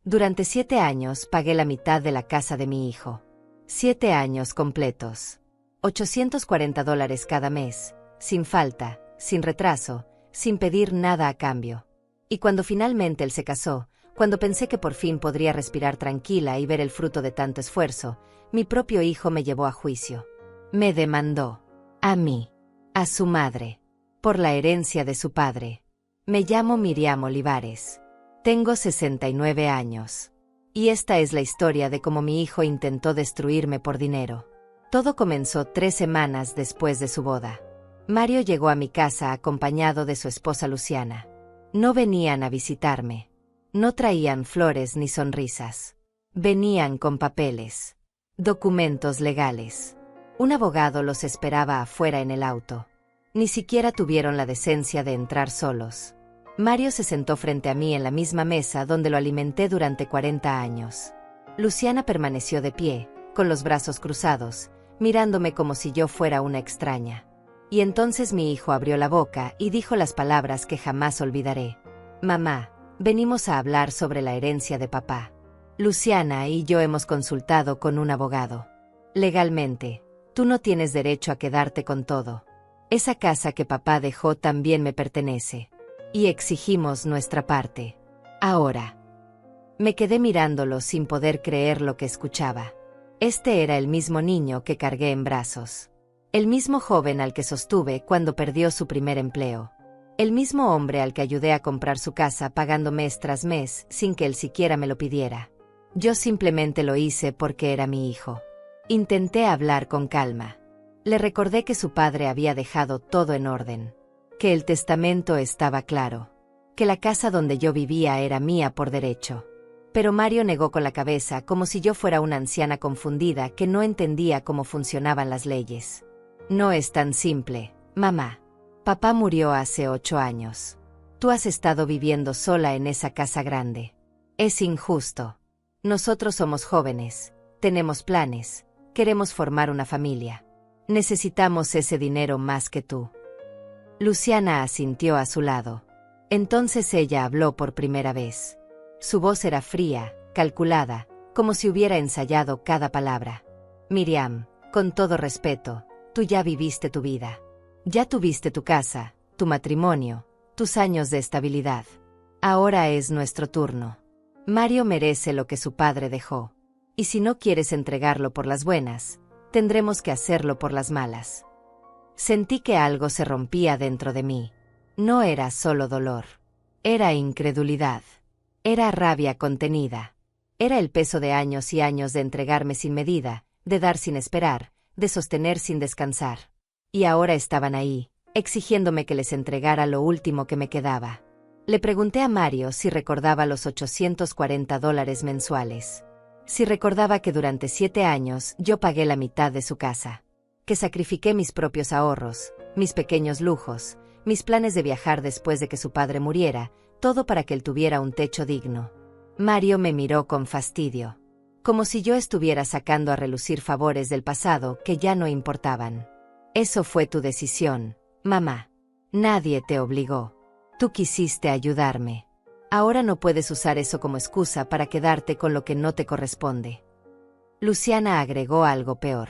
Durante 7 años pagué la mitad de la casa de mi hijo. 7 años completos. $840 cada mes, sin falta, sin retraso, sin pedir nada a cambio. Y cuando finalmente él se casó, cuando pensé que por fin podría respirar tranquila y ver el fruto de tanto esfuerzo, mi propio hijo me llevó a juicio. Me demandó. A mí. A su madre. Por la herencia de su padre. Me llamo Miriam Olivares. Tengo 69 años. Y esta es la historia de cómo mi hijo intentó destruirme por dinero. Todo comenzó 3 semanas después de su boda. Mario llegó a mi casa acompañado de su esposa Luciana. No venían a visitarme. No traían flores ni sonrisas. Venían con papeles. Documentos legales. Un abogado los esperaba afuera en el auto. Ni siquiera tuvieron la decencia de entrar solos. Mario se sentó frente a mí en la misma mesa donde lo alimenté durante 40 años. Luciana permaneció de pie, con los brazos cruzados, mirándome como si yo fuera una extraña. Y entonces mi hijo abrió la boca y dijo las palabras que jamás olvidaré. Mamá, venimos a hablar sobre la herencia de papá. Luciana y yo hemos consultado con un abogado. Legalmente, tú no tienes derecho a quedarte con todo. Esa casa que papá dejó también me pertenece. Y exigimos nuestra parte. Ahora. Me quedé mirándolo sin poder creer lo que escuchaba. Este era el mismo niño que cargué en brazos. El mismo joven al que sostuve cuando perdió su primer empleo. El mismo hombre al que ayudé a comprar su casa pagando mes tras mes sin que él siquiera me lo pidiera. Yo simplemente lo hice porque era mi hijo. Intenté hablar con calma. Le recordé que su padre había dejado todo en orden. Que el testamento estaba claro. Que la casa donde yo vivía era mía por derecho. Pero Mario negó con la cabeza como si yo fuera una anciana confundida que no entendía cómo funcionaban las leyes. No es tan simple, mamá. Papá murió hace 8 años. Tú has estado viviendo sola en esa casa grande. Es injusto. Nosotros somos jóvenes, tenemos planes, queremos formar una familia. Necesitamos ese dinero más que tú. Luciana asintió a su lado. Entonces ella habló por primera vez. Su voz era fría, calculada, como si hubiera ensayado cada palabra. Miriam, con todo respeto, tú ya viviste tu vida. Ya tuviste tu casa, tu matrimonio, tus años de estabilidad. Ahora es nuestro turno. Mario merece lo que su padre dejó. Y si no quieres entregarlo por las buenas, tendremos que hacerlo por las malas. Sentí que algo se rompía dentro de mí. No era solo dolor. Era incredulidad. Era rabia contenida. Era el peso de años y años de entregarme sin medida, de dar sin esperar, de sostener sin descansar. Y ahora estaban ahí, exigiéndome que les entregara lo último que me quedaba. Le pregunté a Mario si recordaba los $840 mensuales. Si recordaba que durante 7 años yo pagué la mitad de su casa. Que sacrifiqué mis propios ahorros, mis pequeños lujos, mis planes de viajar después de que su padre muriera, todo para que él tuviera un techo digno. Mario me miró con fastidio. Como si yo estuviera sacando a relucir favores del pasado que ya no importaban. Eso fue tu decisión, mamá. Nadie te obligó. Tú quisiste ayudarme. Ahora no puedes usar eso como excusa para quedarte con lo que no te corresponde. Luciana agregó algo peor.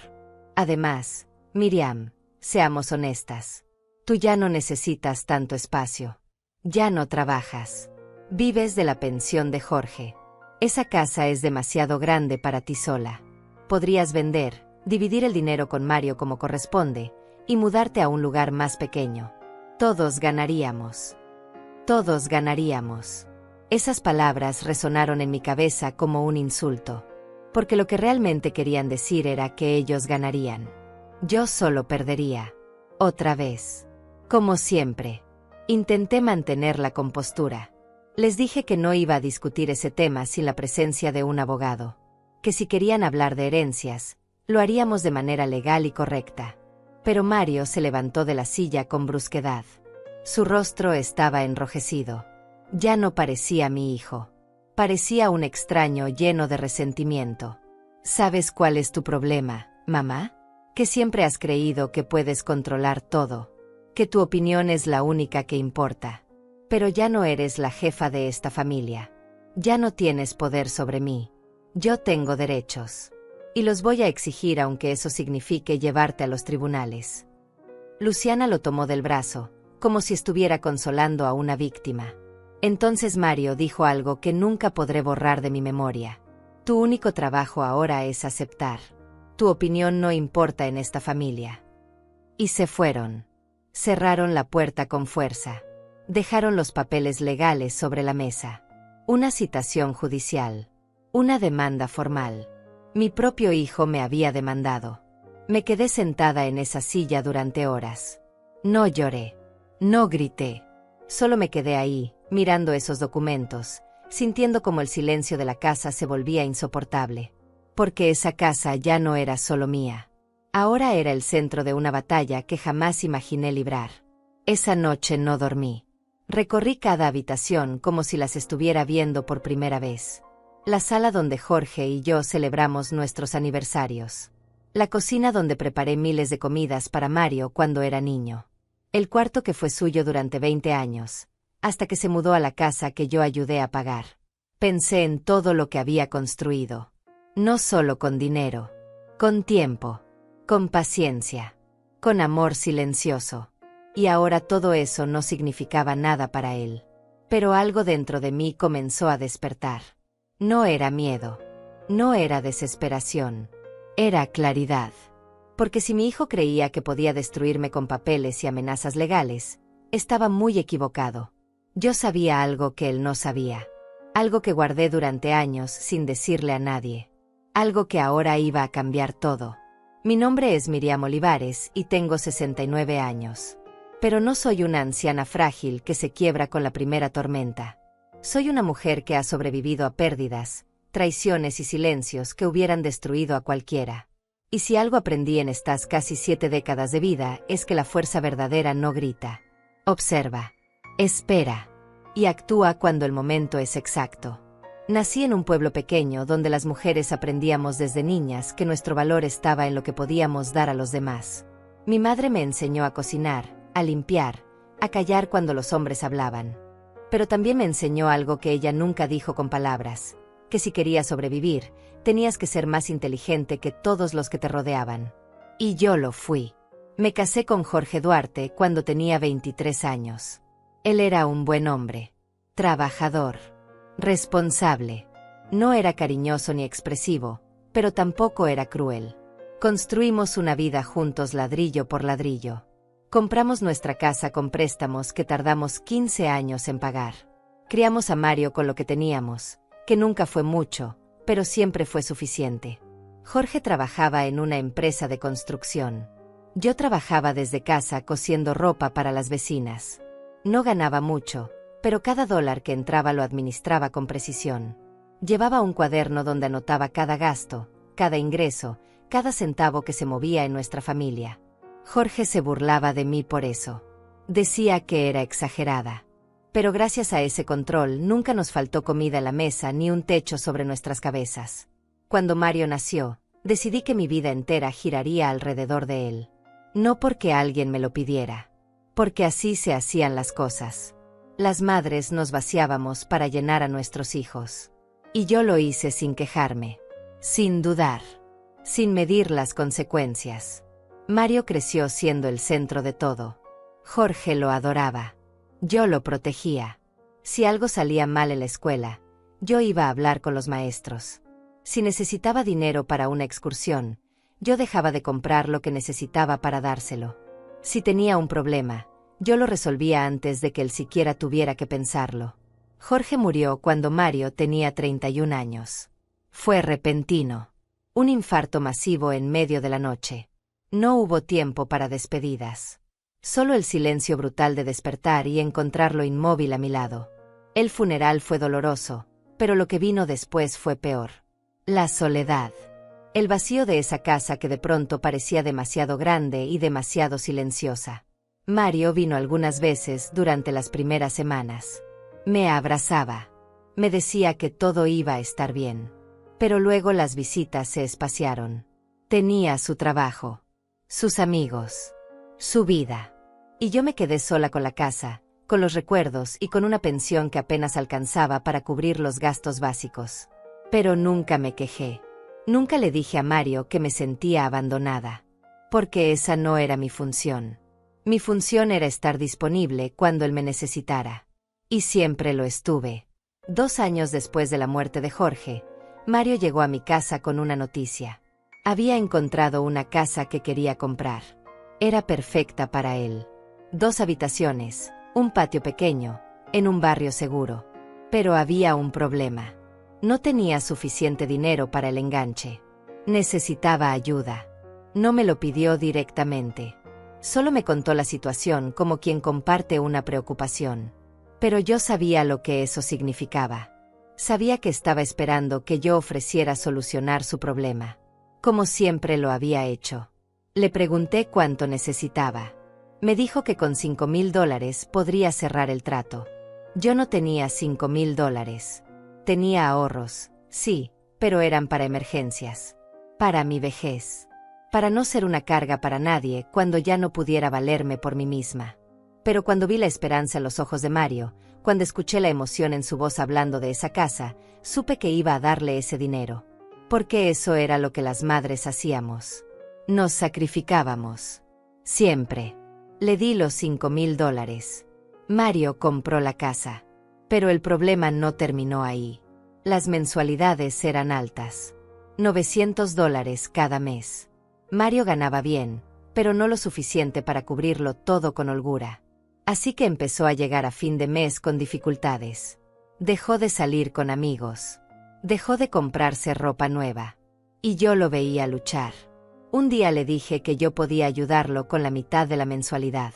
Además, Miriam, seamos honestas. Tú ya no necesitas tanto espacio. Ya no trabajas. Vives de la pensión de Jorge. Esa casa es demasiado grande para ti sola. Podrías vender, dividir el dinero con Mario como corresponde, y mudarte a un lugar más pequeño. Todos ganaríamos. Todos ganaríamos. Esas palabras resonaron en mi cabeza como un insulto. Porque lo que realmente querían decir era que ellos ganarían. Yo solo perdería. Otra vez. Como siempre. Intenté mantener la compostura. Les dije que no iba a discutir ese tema sin la presencia de un abogado. Que si querían hablar de herencias, lo haríamos de manera legal y correcta. Pero Mario se levantó de la silla con brusquedad. Su rostro estaba enrojecido. Ya no parecía mi hijo. Parecía un extraño lleno de resentimiento. ¿Sabes cuál es tu problema, mamá? Que siempre has creído que puedes controlar todo. Que tu opinión es la única que importa. Pero ya no eres la jefa de esta familia. Ya no tienes poder sobre mí. Yo tengo derechos. Y los voy a exigir aunque eso signifique llevarte a los tribunales. Luciana lo tomó del brazo, como si estuviera consolando a una víctima. Entonces Mario dijo algo que nunca podré borrar de mi memoria. Tu único trabajo ahora es aceptar. Tu opinión no importa en esta familia. Y se fueron. Cerraron la puerta con fuerza. Dejaron los papeles legales sobre la mesa. Una citación judicial. Una demanda formal. Mi propio hijo me había demandado. Me quedé sentada en esa silla durante horas. No lloré. No grité. Solo me quedé ahí, mirando esos documentos, sintiendo como el silencio de la casa se volvía insoportable. Porque esa casa ya no era solo mía. Ahora era el centro de una batalla que jamás imaginé librar. Esa noche no dormí. Recorrí cada habitación como si las estuviera viendo por primera vez. La sala donde Jorge y yo celebramos nuestros aniversarios. La cocina donde preparé miles de comidas para Mario cuando era niño. El cuarto que fue suyo durante 20 años, hasta que se mudó a la casa que yo ayudé a pagar. Pensé en todo lo que había construido. No solo con dinero, con tiempo, con paciencia, con amor silencioso. Y ahora todo eso no significaba nada para él. Pero algo dentro de mí comenzó a despertar. No era miedo, no era desesperación, era claridad. Porque si mi hijo creía que podía destruirme con papeles y amenazas legales, estaba muy equivocado. Yo sabía algo que él no sabía. Algo que guardé durante años sin decirle a nadie. Algo que ahora iba a cambiar todo. Mi nombre es Miriam Olivares y tengo 69 años. Pero no soy una anciana frágil que se quiebra con la primera tormenta. Soy una mujer que ha sobrevivido a pérdidas, traiciones y silencios que hubieran destruido a cualquiera. Y si algo aprendí en estas casi 7 décadas de vida es que la fuerza verdadera no grita. Observa, espera y actúa cuando el momento es exacto. Nací en un pueblo pequeño donde las mujeres aprendíamos desde niñas que nuestro valor estaba en lo que podíamos dar a los demás. Mi madre me enseñó a cocinar, a limpiar, a callar cuando los hombres hablaban. Pero también me enseñó algo que ella nunca dijo con palabras, que si querías sobrevivir, tenías que ser más inteligente que todos los que te rodeaban. Y yo lo fui. Me casé con Jorge Duarte cuando tenía 23 años. Él era un buen hombre, trabajador, responsable. No era cariñoso ni expresivo, pero tampoco era cruel. Construimos una vida juntos ladrillo por ladrillo. Compramos nuestra casa con préstamos que tardamos 15 años en pagar. Criamos a Mario con lo que teníamos, que nunca fue mucho, pero siempre fue suficiente. Jorge trabajaba en una empresa de construcción. Yo trabajaba desde casa cosiendo ropa para las vecinas. No ganaba mucho, pero cada dólar que entraba lo administraba con precisión. Llevaba un cuaderno donde anotaba cada gasto, cada ingreso, cada centavo que se movía en nuestra familia. Jorge se burlaba de mí por eso. Decía que era exagerada. Pero gracias a ese control nunca nos faltó comida en la mesa ni un techo sobre nuestras cabezas. Cuando Mario nació, decidí que mi vida entera giraría alrededor de él. No porque alguien me lo pidiera. Porque así se hacían las cosas. Las madres nos vaciábamos para llenar a nuestros hijos. Y yo lo hice sin quejarme. Sin dudar. Sin medir las consecuencias. Mario creció siendo el centro de todo. Jorge lo adoraba. Yo lo protegía. Si algo salía mal en la escuela, yo iba a hablar con los maestros. Si necesitaba dinero para una excursión, yo dejaba de comprar lo que necesitaba para dárselo. Si tenía un problema, yo lo resolvía antes de que él siquiera tuviera que pensarlo. Jorge murió cuando Mario tenía 31 años. Fue repentino. Un infarto masivo en medio de la noche. No hubo tiempo para despedidas. Solo el silencio brutal de despertar y encontrarlo inmóvil a mi lado. El funeral fue doloroso, pero lo que vino después fue peor. La soledad. El vacío de esa casa que de pronto parecía demasiado grande y demasiado silenciosa. Mario vino algunas veces durante las primeras semanas. Me abrazaba. Me decía que todo iba a estar bien. Pero luego las visitas se espaciaron. Tenía su trabajo, sus amigos, su vida. Y yo me quedé sola con la casa, con los recuerdos y con una pensión que apenas alcanzaba para cubrir los gastos básicos. Pero nunca me quejé. Nunca le dije a Mario que me sentía abandonada. Porque esa no era mi función. Mi función era estar disponible cuando él me necesitara. Y siempre lo estuve. 2 años después de la muerte de Jorge, Mario llegó a mi casa con una noticia. Había encontrado una casa que quería comprar. Era perfecta para él. 2 habitaciones, un patio pequeño, en un barrio seguro. Pero había un problema. No tenía suficiente dinero para el enganche. Necesitaba ayuda. No me lo pidió directamente. Solo me contó la situación como quien comparte una preocupación. Pero yo sabía lo que eso significaba. Sabía que estaba esperando que yo ofreciera solucionar su problema. Como siempre lo había hecho. Le pregunté cuánto necesitaba. Me dijo que con $5,000 podría cerrar el trato. Yo no tenía $5,000. Tenía ahorros, sí, pero eran para emergencias. Para mi vejez. Para no ser una carga para nadie cuando ya no pudiera valerme por mí misma. Pero cuando vi la esperanza en los ojos de Mario, cuando escuché la emoción en su voz hablando de esa casa, supe que iba a darle ese dinero. Porque eso era lo que las madres hacíamos. Nos sacrificábamos. Siempre. Le di los $5,000. Mario compró la casa. Pero el problema no terminó ahí. Las mensualidades eran altas. $900 cada mes. Mario ganaba bien, pero no lo suficiente para cubrirlo todo con holgura. Así que empezó a llegar a fin de mes con dificultades. Dejó de salir con amigos. Dejó de comprarse ropa nueva. Y yo lo veía luchar. Un día le dije que yo podía ayudarlo con la mitad de la mensualidad.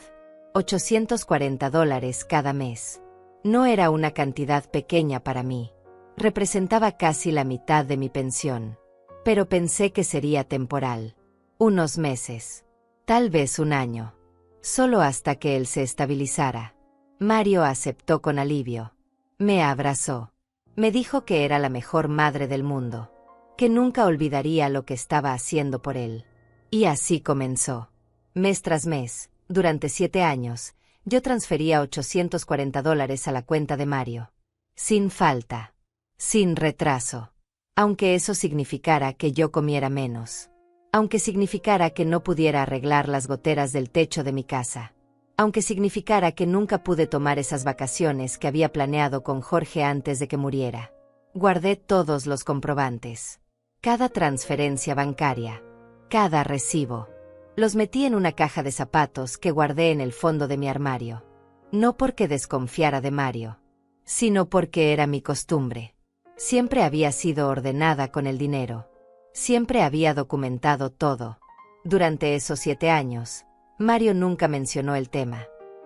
$840 cada mes. No era una cantidad pequeña para mí. Representaba casi la mitad de mi pensión. Pero pensé que sería temporal. Unos meses. Tal vez un año. Solo hasta que él se estabilizara. Mario aceptó con alivio. Me abrazó. Me dijo que era la mejor madre del mundo. Que nunca olvidaría lo que estaba haciendo por él. Y así comenzó. Mes tras mes, durante 7 años, yo transfería $840 a la cuenta de Mario. Sin falta. Sin retraso. Aunque eso significara que yo comiera menos. Aunque significara que no pudiera arreglar las goteras del techo de mi casa. Aunque significara que nunca pude tomar esas vacaciones que había planeado con Jorge antes de que muriera. Guardé todos los comprobantes. Cada transferencia bancaria. Cada recibo. Los metí en una caja de zapatos que guardé en el fondo de mi armario. No porque desconfiara de Mario, sino porque era mi costumbre. Siempre había sido ordenada con el dinero. Siempre había documentado todo. Durante esos 7 años, Mario nunca mencionó el tema.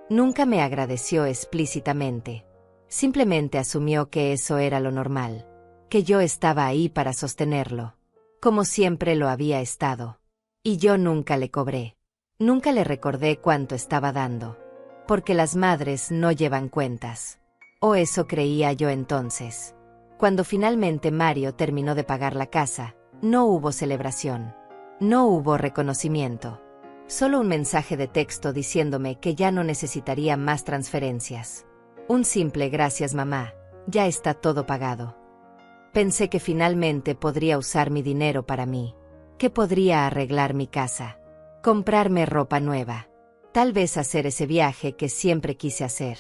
Nunca me agradeció explícitamente. Simplemente asumió que eso era lo normal. Que yo estaba ahí para sostenerlo. Como siempre lo había estado. Y yo nunca le cobré. Nunca le recordé cuánto estaba dando. Porque las madres no llevan cuentas. O eso creía yo entonces. Cuando finalmente Mario terminó de pagar la casa, no hubo celebración. No hubo reconocimiento. Solo un mensaje de texto diciéndome que ya no necesitaría más transferencias. Un simple gracias mamá, ya está todo pagado. Pensé que finalmente podría usar mi dinero para mí. Que podría arreglar mi casa. Comprarme ropa nueva. Tal vez hacer ese viaje que siempre quise hacer.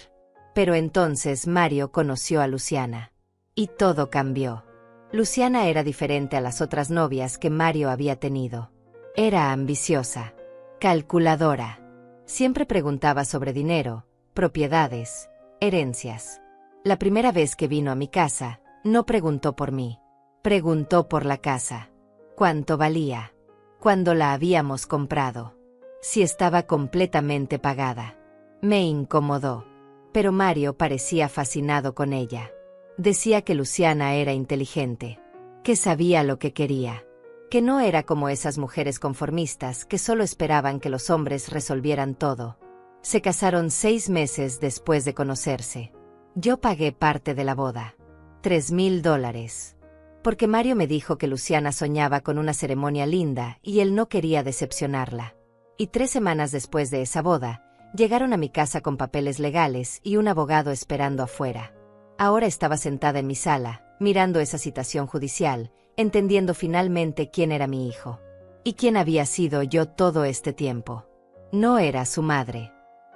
Pero entonces Mario conoció a Luciana. Y todo cambió. Luciana era diferente a las otras novias que Mario había tenido. Era ambiciosa. Calculadora. Siempre preguntaba sobre dinero, propiedades, herencias. La primera vez que vino a mi casa, no preguntó por mí. Preguntó por la casa. ¿Cuánto valía? ¿Cuándo la habíamos comprado? Si estaba completamente pagada. Me incomodó. Pero Mario parecía fascinado con ella. Decía que Luciana era inteligente. Que sabía lo que quería. Que no era como esas mujeres conformistas que solo esperaban que los hombres resolvieran todo. Se casaron 6 meses después de conocerse. Yo pagué parte de la boda. $3,000. Porque Mario me dijo que Luciana soñaba con una ceremonia linda y él no quería decepcionarla. Y 3 semanas después de esa boda, Llegaron a mi casa con papeles legales y un abogado esperando afuera. Ahora estaba sentada en mi sala, mirando esa citación judicial, entendiendo finalmente quién era mi hijo. Y quién había sido yo todo este tiempo. No era su madre.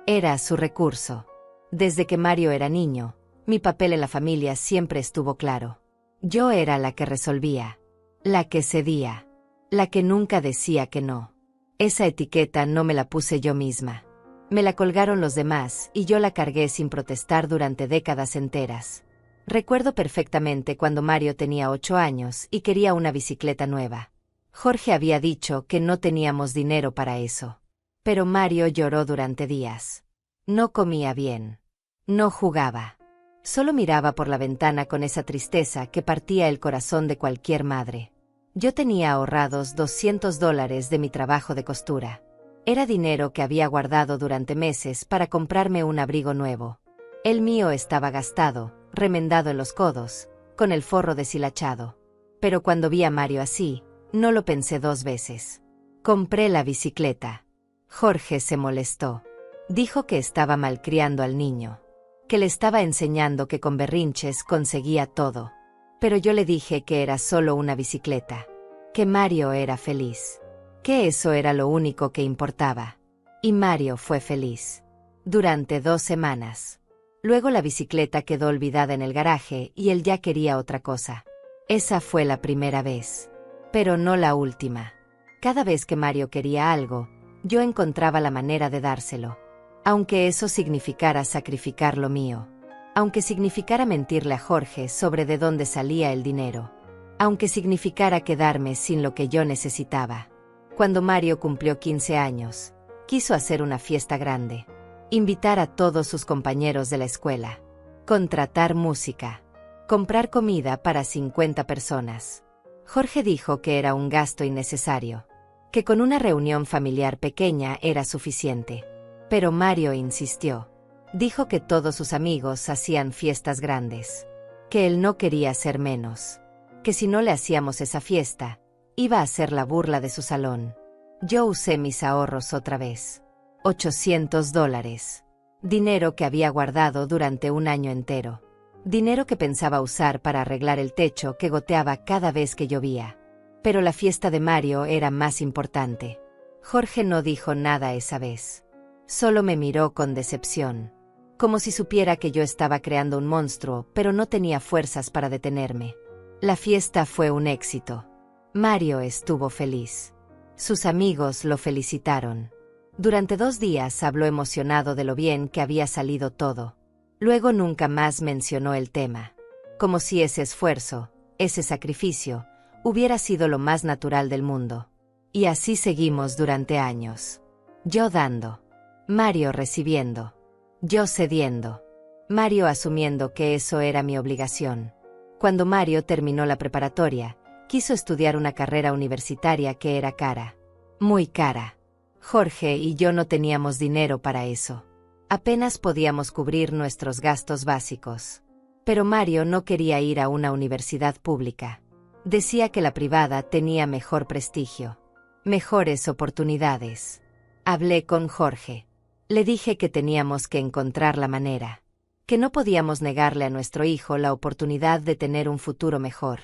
Era su recurso. Desde que Mario era niño, mi papel en la familia siempre estuvo claro. Yo era la que resolvía, la que cedía, la que nunca decía que no. Esa etiqueta no me la puse yo misma. Me la colgaron los demás y yo la cargué sin protestar durante décadas enteras. Recuerdo perfectamente cuando Mario tenía 8 años y quería una bicicleta nueva. Jorge había dicho que no teníamos dinero para eso. Pero Mario lloró durante días. No comía bien. No jugaba. Solo miraba por la ventana con esa tristeza que partía el corazón de cualquier madre. Yo tenía ahorrados $200 de mi trabajo de costura. Era dinero que había guardado durante meses para comprarme un abrigo nuevo. El mío estaba gastado, remendado en los codos, con el forro deshilachado. Pero cuando vi a Mario así, no lo pensé 2 veces. Compré la bicicleta. Jorge se molestó. Dijo que estaba malcriando al niño, que le estaba enseñando que con berrinches conseguía todo. Pero yo le dije que era solo una bicicleta, que Mario era feliz, que eso era lo único que importaba. Y Mario fue feliz. Durante 2 semanas. Luego la bicicleta quedó olvidada en el garaje y él ya quería otra cosa. Esa fue la primera vez. Pero no la última. Cada vez que Mario quería algo, yo encontraba la manera de dárselo. Aunque eso significara sacrificar lo mío. Aunque significara mentirle a Jorge sobre de dónde salía el dinero. Aunque significara quedarme sin lo que yo necesitaba. Cuando Mario cumplió 15 años, quiso hacer una fiesta grande. Invitar a todos sus compañeros de la escuela. Contratar música. Comprar comida para 50 personas. Jorge dijo que era un gasto innecesario. Que con una reunión familiar pequeña era suficiente. Pero Mario insistió. Dijo que todos sus amigos hacían fiestas grandes. Que él no quería ser menos. Que si no le hacíamos esa fiesta, iba a ser la burla de su salón. Yo usé mis ahorros otra vez. $800. Dinero que había guardado durante un año entero. Dinero que pensaba usar para arreglar el techo que goteaba cada vez que llovía. Pero la fiesta de Mario era más importante. Jorge no dijo nada esa vez. Solo me miró con decepción. Como si supiera que yo estaba creando un monstruo, pero no tenía fuerzas para detenerme. La fiesta fue un éxito. Mario estuvo feliz. Sus amigos lo felicitaron. Durante 2 días habló emocionado de lo bien que había salido todo. Luego nunca más mencionó el tema. Como si ese esfuerzo, ese sacrificio, hubiera sido lo más natural del mundo. Y así seguimos durante años. Yo dando. Mario recibiendo. Yo cediendo. Mario asumiendo que eso era mi obligación. Cuando Mario terminó la preparatoria, quiso estudiar una carrera universitaria que era cara. Muy cara. Jorge y yo no teníamos dinero para eso. Apenas podíamos cubrir nuestros gastos básicos. Pero Mario no quería ir a una universidad pública. Decía que la privada tenía mejor prestigio. Mejores oportunidades. Hablé con Jorge. Le dije que teníamos que encontrar la manera. Que no podíamos negarle a nuestro hijo la oportunidad de tener un futuro mejor.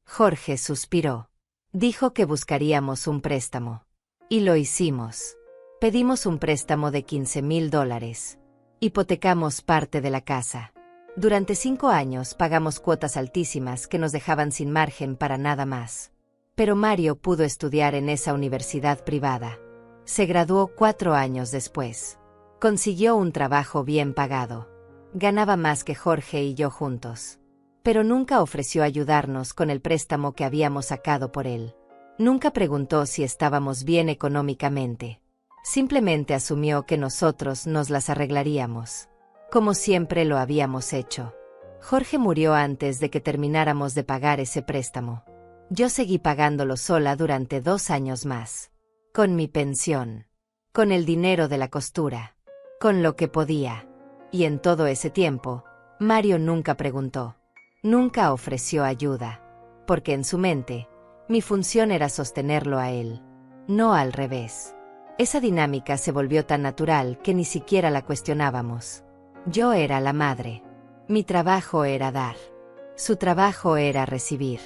Jorge suspiró. Dijo que buscaríamos un préstamo. Y lo hicimos. Pedimos un préstamo de $15,000. Hipotecamos parte de la casa. Durante 5 años pagamos cuotas altísimas que nos dejaban sin margen para nada más. Pero Mario pudo estudiar en esa universidad privada. Se graduó 4 años después. Consiguió un trabajo bien pagado. Ganaba más que Jorge y yo juntos. Pero nunca ofreció ayudarnos con el préstamo que habíamos sacado por él. Nunca preguntó si estábamos bien económicamente. Simplemente asumió que nosotros nos las arreglaríamos. Como siempre lo habíamos hecho. Jorge murió antes de que termináramos de pagar ese préstamo. Yo seguí pagándolo sola durante 2 años más. Con mi pensión. Con el dinero de la costura. Con lo que podía. Y en todo ese tiempo, Mario nunca preguntó. Nunca ofreció ayuda. Porque en su mente, mi función era sostenerlo a él. No al revés. Esa dinámica se volvió tan natural que ni siquiera la cuestionábamos. Yo era la madre. Mi trabajo era dar. Su trabajo era recibir.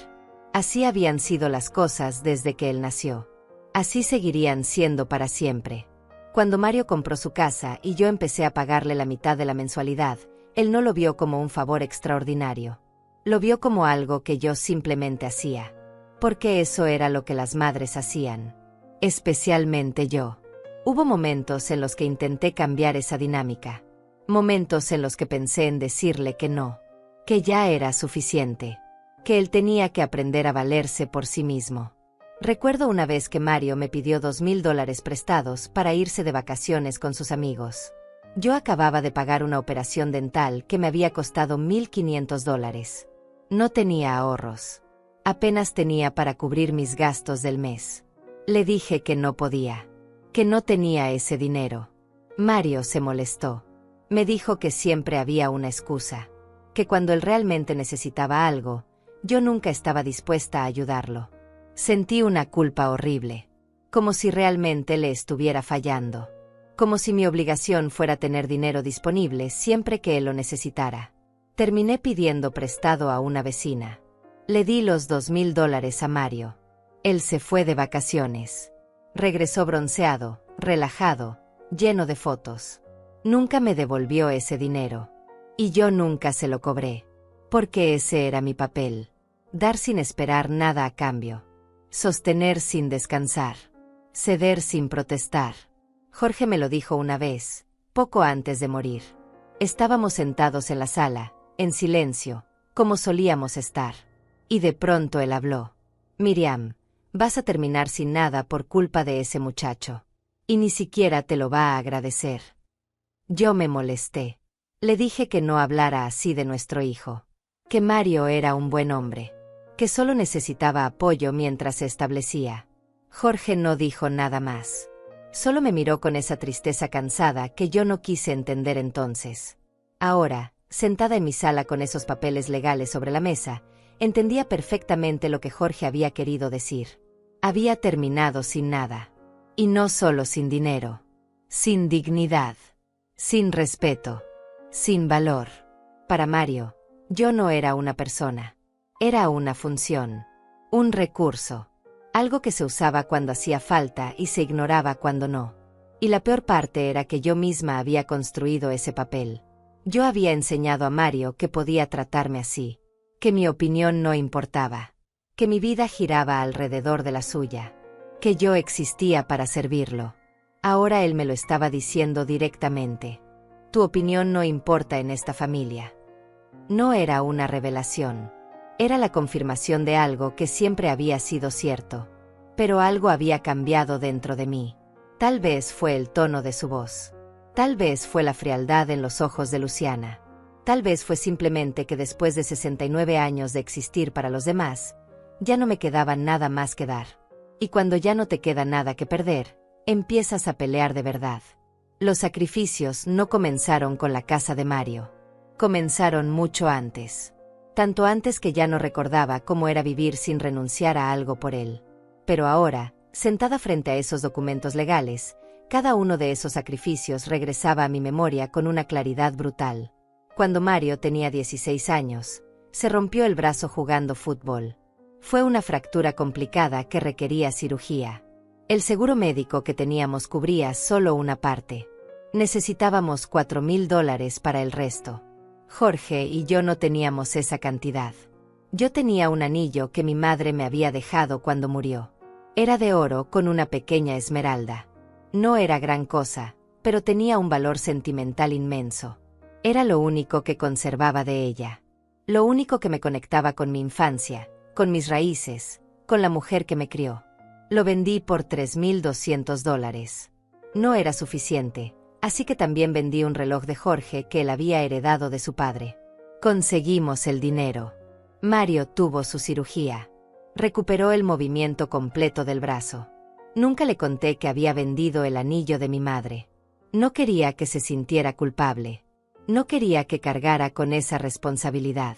Así habían sido las cosas desde que él nació. Así seguirían siendo para siempre. Cuando Mario compró su casa y yo empecé a pagarle la mitad de la mensualidad, él no lo vio como un favor extraordinario. Lo vio como algo que yo simplemente hacía. Porque eso era lo que las madres hacían. Especialmente yo. Hubo momentos en los que intenté cambiar esa dinámica. Momentos en los que pensé en decirle que no. Que ya era suficiente. Que él tenía que aprender a valerse por sí mismo. Recuerdo una vez que Mario me pidió $2,000 prestados para irse de vacaciones con sus amigos. Yo acababa de pagar una operación dental que me había costado $1,500. No tenía ahorros. Apenas tenía para cubrir mis gastos del mes. Le dije que no podía. Que no tenía ese dinero. Mario se molestó. Me dijo que siempre había una excusa. Que cuando él realmente necesitaba algo, yo nunca estaba dispuesta a ayudarlo. Sentí una culpa horrible. Como si realmente le estuviera fallando. Como si mi obligación fuera tener dinero disponible siempre que él lo necesitara. Terminé pidiendo prestado a una vecina. Le di los $2,000 a Mario. Él se fue de vacaciones. Regresó bronceado, relajado, lleno de fotos. Nunca me devolvió ese dinero. Y yo nunca se lo cobré. Porque ese era mi papel. Dar sin esperar nada a cambio. Sostener sin descansar. Ceder sin protestar. Jorge me lo dijo una vez, poco antes de morir. Estábamos sentados en la sala, en silencio, como solíamos estar. Y de pronto él habló. Miriam, vas a terminar sin nada por culpa de ese muchacho. Y ni siquiera te lo va a agradecer. Yo me molesté. Le dije que no hablara así de nuestro hijo. Que Mario era un buen hombre. Que solo necesitaba apoyo mientras se establecía. Jorge no dijo nada más. Solo me miró con esa tristeza cansada que yo no quise entender entonces. Ahora, sentada en mi sala con esos papeles legales sobre la mesa, entendía perfectamente lo que Jorge había querido decir. Había terminado sin nada. Y no solo sin dinero. Sin dignidad. Sin respeto. Sin valor. Para Mario, yo no era una persona. Era una función. Un recurso. Algo que se usaba cuando hacía falta y se ignoraba cuando no. Y la peor parte era que yo misma había construido ese papel. Yo había enseñado a Mario que podía tratarme así. Que mi opinión no importaba. Que mi vida giraba alrededor de la suya. Que yo existía para servirlo. Ahora él me lo estaba diciendo directamente. Tu opinión no importa en esta familia. No era una revelación. Era la confirmación de algo que siempre había sido cierto. Pero algo había cambiado dentro de mí. Tal vez fue el tono de su voz. Tal vez fue la frialdad en los ojos de Luciana. Tal vez fue simplemente que después de 69 años de existir para los demás, ya no me quedaba nada más que dar. Y cuando ya no te queda nada que perder, empiezas a pelear de verdad. Los sacrificios no comenzaron con la casa de Mario. Comenzaron mucho antes. Tanto antes que ya no recordaba cómo era vivir sin renunciar a algo por él. Pero ahora, sentada frente a esos documentos legales, cada uno de esos sacrificios regresaba a mi memoria con una claridad brutal. Cuando Mario tenía 16 años, se rompió el brazo jugando fútbol. Fue una fractura complicada que requería cirugía. El seguro médico que teníamos cubría solo una parte. Necesitábamos $4,000 para el resto. Jorge y yo no teníamos esa cantidad. Yo tenía un anillo que mi madre me había dejado cuando murió. Era de oro con una pequeña esmeralda. No era gran cosa, pero tenía un valor sentimental inmenso. Era lo único que conservaba de ella. Lo único que me conectaba con mi infancia, con mis raíces, con la mujer que me crió. Lo vendí por $3,200. No era suficiente, así que también vendí un reloj de Jorge que él había heredado de su padre. Conseguimos el dinero. Mario tuvo su cirugía. Recuperó el movimiento completo del brazo. Nunca le conté que había vendido el anillo de mi madre. No quería que se sintiera culpable. No quería que cargara con esa responsabilidad.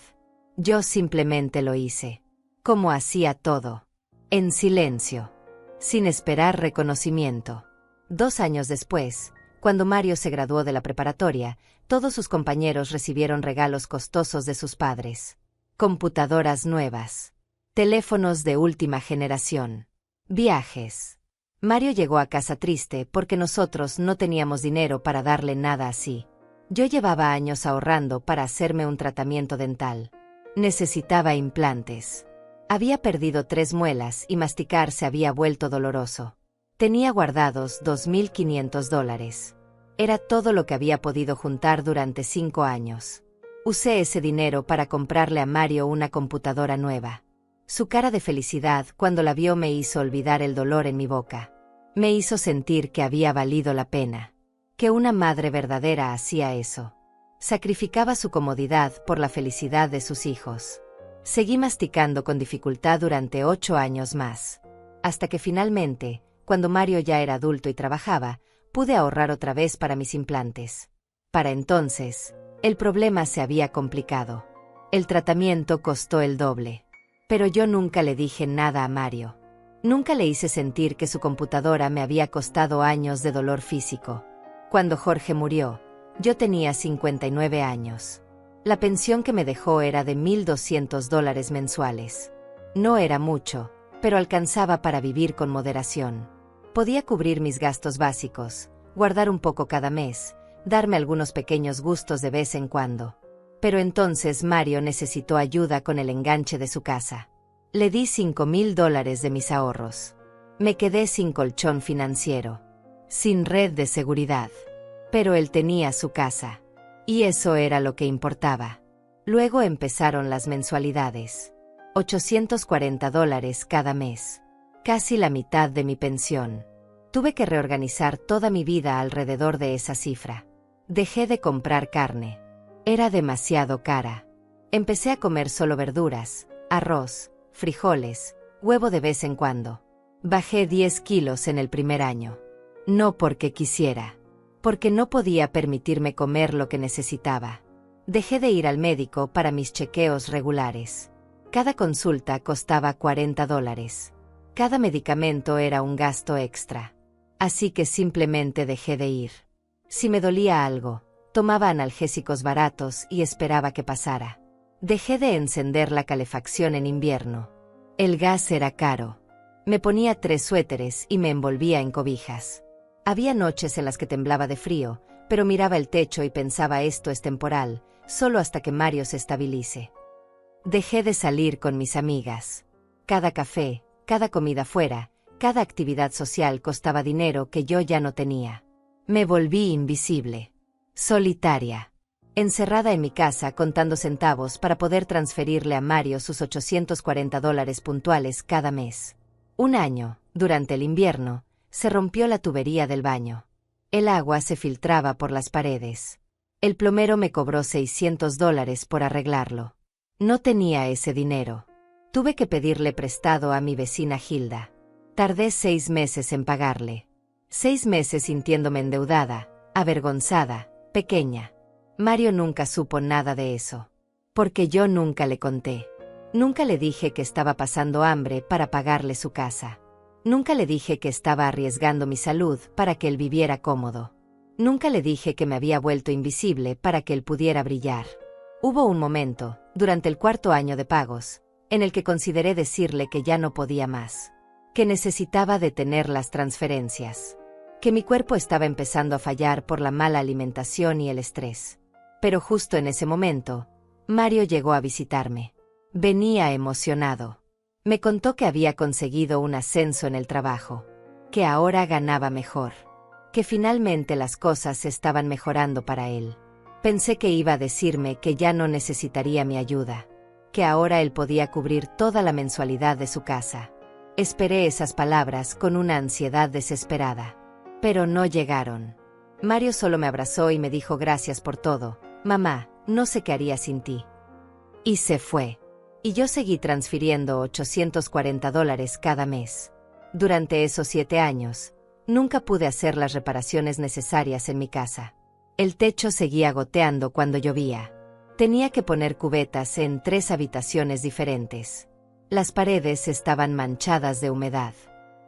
Yo simplemente lo hice. Como hacía todo. En silencio. Sin esperar reconocimiento. 2 años después, cuando Mario se graduó de la preparatoria, todos sus compañeros recibieron regalos costosos de sus padres. Computadoras nuevas. Teléfonos de última generación. Viajes. Mario llegó a casa triste porque nosotros no teníamos dinero para darle nada así. Yo llevaba años ahorrando para hacerme un tratamiento dental. Necesitaba implantes. Había perdido 3 muelas y masticar se había vuelto doloroso. Tenía guardados $2,500. Era todo lo que había podido juntar durante 5 años. Usé ese dinero para comprarle a Mario una computadora nueva. Su cara de felicidad cuando la vio me hizo olvidar el dolor en mi boca. Me hizo sentir que había valido la pena. Que una madre verdadera hacía eso. Sacrificaba su comodidad por la felicidad de sus hijos. Seguí masticando con dificultad durante 8 años más. Hasta que finalmente, cuando Mario ya era adulto y trabajaba, pude ahorrar otra vez para mis implantes. Para entonces, el problema se había complicado. El tratamiento costó el doble. Pero yo nunca le dije nada a Mario. Nunca le hice sentir que su computadora me había costado años de dolor físico. Cuando Jorge murió, yo tenía 59 años. La pensión que me dejó era de $1,200 mensuales. No era mucho, pero alcanzaba para vivir con moderación. Podía cubrir mis gastos básicos, guardar un poco cada mes, darme algunos pequeños gustos de vez en cuando. Pero entonces Mario necesitó ayuda con el enganche de su casa. Le di $5,000 de mis ahorros. Me quedé sin colchón financiero, sin red de seguridad. Pero él tenía su casa. Y eso era lo que importaba. Luego empezaron las mensualidades. $840 cada mes. Casi la mitad de mi pensión. Tuve que reorganizar toda mi vida alrededor de esa cifra. Dejé de comprar carne. Era demasiado cara. Empecé a comer solo verduras, arroz, frijoles, huevo de vez en cuando. Bajé 10 kilos en el primer año. No porque quisiera. Porque no podía permitirme comer lo que necesitaba. Dejé de ir al médico para mis chequeos regulares. Cada consulta costaba $40. Cada medicamento era un gasto extra. Así que simplemente dejé de ir. Si me dolía algo, tomaba analgésicos baratos y esperaba que pasara. Dejé de encender la calefacción en invierno. El gas era caro. Me ponía 3 suéteres y me envolvía en cobijas. Había noches en las que temblaba de frío, pero miraba el techo y pensaba esto es temporal, solo hasta que Mario se estabilice. Dejé de salir con mis amigas. Cada café, cada comida fuera, cada actividad social costaba dinero que yo ya no tenía. Me volví invisible. Solitaria. Encerrada en mi casa contando centavos para poder transferirle a Mario sus $840 puntuales cada mes. Un año, durante el invierno, se rompió la tubería del baño. El agua se filtraba por las paredes. El plomero me cobró $600 por arreglarlo. No tenía ese dinero. Tuve que pedirle prestado a mi vecina Hilda. Tardé 6 meses en pagarle. 6 meses sintiéndome endeudada, avergonzada, pequeña. Mario nunca supo nada de eso. Porque yo nunca le conté. Nunca le dije que estaba pasando hambre para pagarle su casa. Nunca le dije que estaba arriesgando mi salud para que él viviera cómodo. Nunca le dije que me había vuelto invisible para que él pudiera brillar. Hubo un momento, durante el 4.º año de pagos, en el que consideré decirle que ya no podía más. Que necesitaba detener las transferencias. Que mi cuerpo estaba empezando a fallar por la mala alimentación y el estrés. Pero justo en ese momento, Mario llegó a visitarme. Venía emocionado. Me contó que había conseguido un ascenso en el trabajo. Que ahora ganaba mejor. Que finalmente las cosas estaban mejorando para él. Pensé que iba a decirme que ya no necesitaría mi ayuda. Que ahora él podía cubrir toda la mensualidad de su casa. Esperé esas palabras con una ansiedad desesperada. Pero no llegaron. Mario solo me abrazó y me dijo gracias por todo. Mamá, no sé qué haría sin ti. Y se fue. Y yo seguí transfiriendo $840 cada mes. Durante esos 7 años, nunca pude hacer las reparaciones necesarias en mi casa. El techo seguía goteando cuando llovía. Tenía que poner cubetas en 3 habitaciones diferentes. Las paredes estaban manchadas de humedad.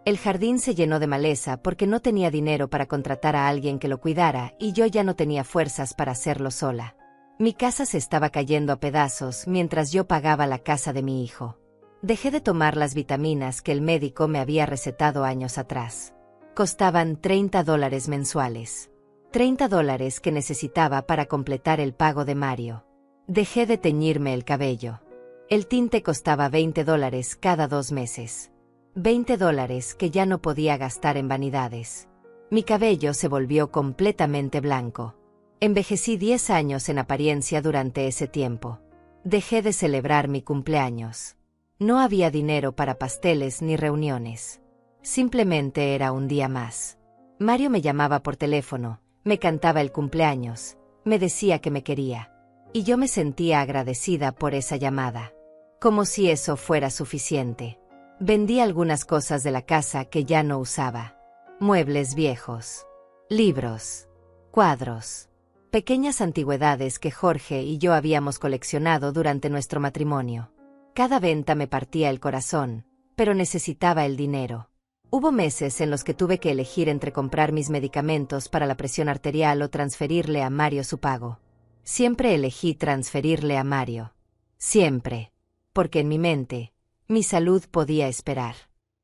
El jardín se llenó de maleza porque no tenía dinero para contratar a alguien que lo cuidara y yo ya no tenía fuerzas para hacerlo sola. Mi casa se estaba cayendo a pedazos mientras yo pagaba la casa de mi hijo. Dejé de tomar las vitaminas que el médico me había recetado años atrás. Costaban $30 mensuales. $30 que necesitaba para completar el pago de Mario. Dejé de teñirme el cabello. El tinte costaba $20 cada 2 meses. $20 que ya no podía gastar en vanidades. Mi cabello se volvió completamente blanco. Envejecí 10 años en apariencia durante ese tiempo. Dejé de celebrar mi cumpleaños. No había dinero para pasteles ni reuniones. Simplemente era un día más. Mario me llamaba por teléfono, me cantaba el cumpleaños, me decía que me quería. Y yo me sentía agradecida por esa llamada. Como si eso fuera suficiente. Vendí algunas cosas de la casa que ya no usaba. Muebles viejos. Libros. Cuadros. Pequeñas antigüedades que Jorge y yo habíamos coleccionado durante nuestro matrimonio. Cada venta me partía el corazón, pero necesitaba el dinero. Hubo meses en los que tuve que elegir entre comprar mis medicamentos para la presión arterial o transferirle a Mario su pago. Siempre elegí transferirle a Mario. Siempre. Porque en mi mente, mi salud podía esperar.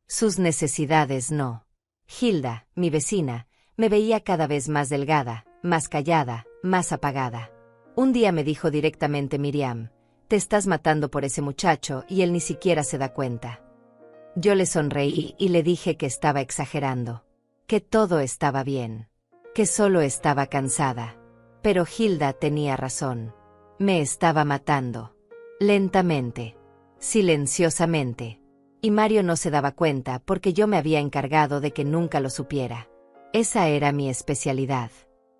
Sus necesidades no. Hilda, mi vecina, me veía cada vez más delgada, más callada, más apagada. Un día me dijo directamente Miriam, te estás matando por ese muchacho y él ni siquiera se da cuenta. Yo le sonreí y le dije que estaba exagerando, que todo estaba bien, que solo estaba cansada. Pero Hilda tenía razón. Me estaba matando. Lentamente. Silenciosamente. Y Mario no se daba cuenta porque yo me había encargado de que nunca lo supiera. Esa era mi especialidad.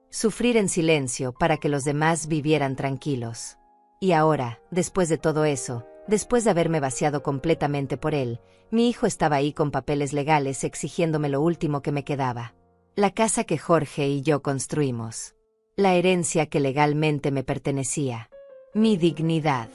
Sufrir en silencio para que los demás vivieran tranquilos. Y ahora, después de todo eso, después de haberme vaciado completamente por él, mi hijo estaba ahí con papeles legales exigiéndome lo último que me quedaba. La casa que Jorge y yo construimos. La herencia que legalmente me pertenecía. Mi dignidad.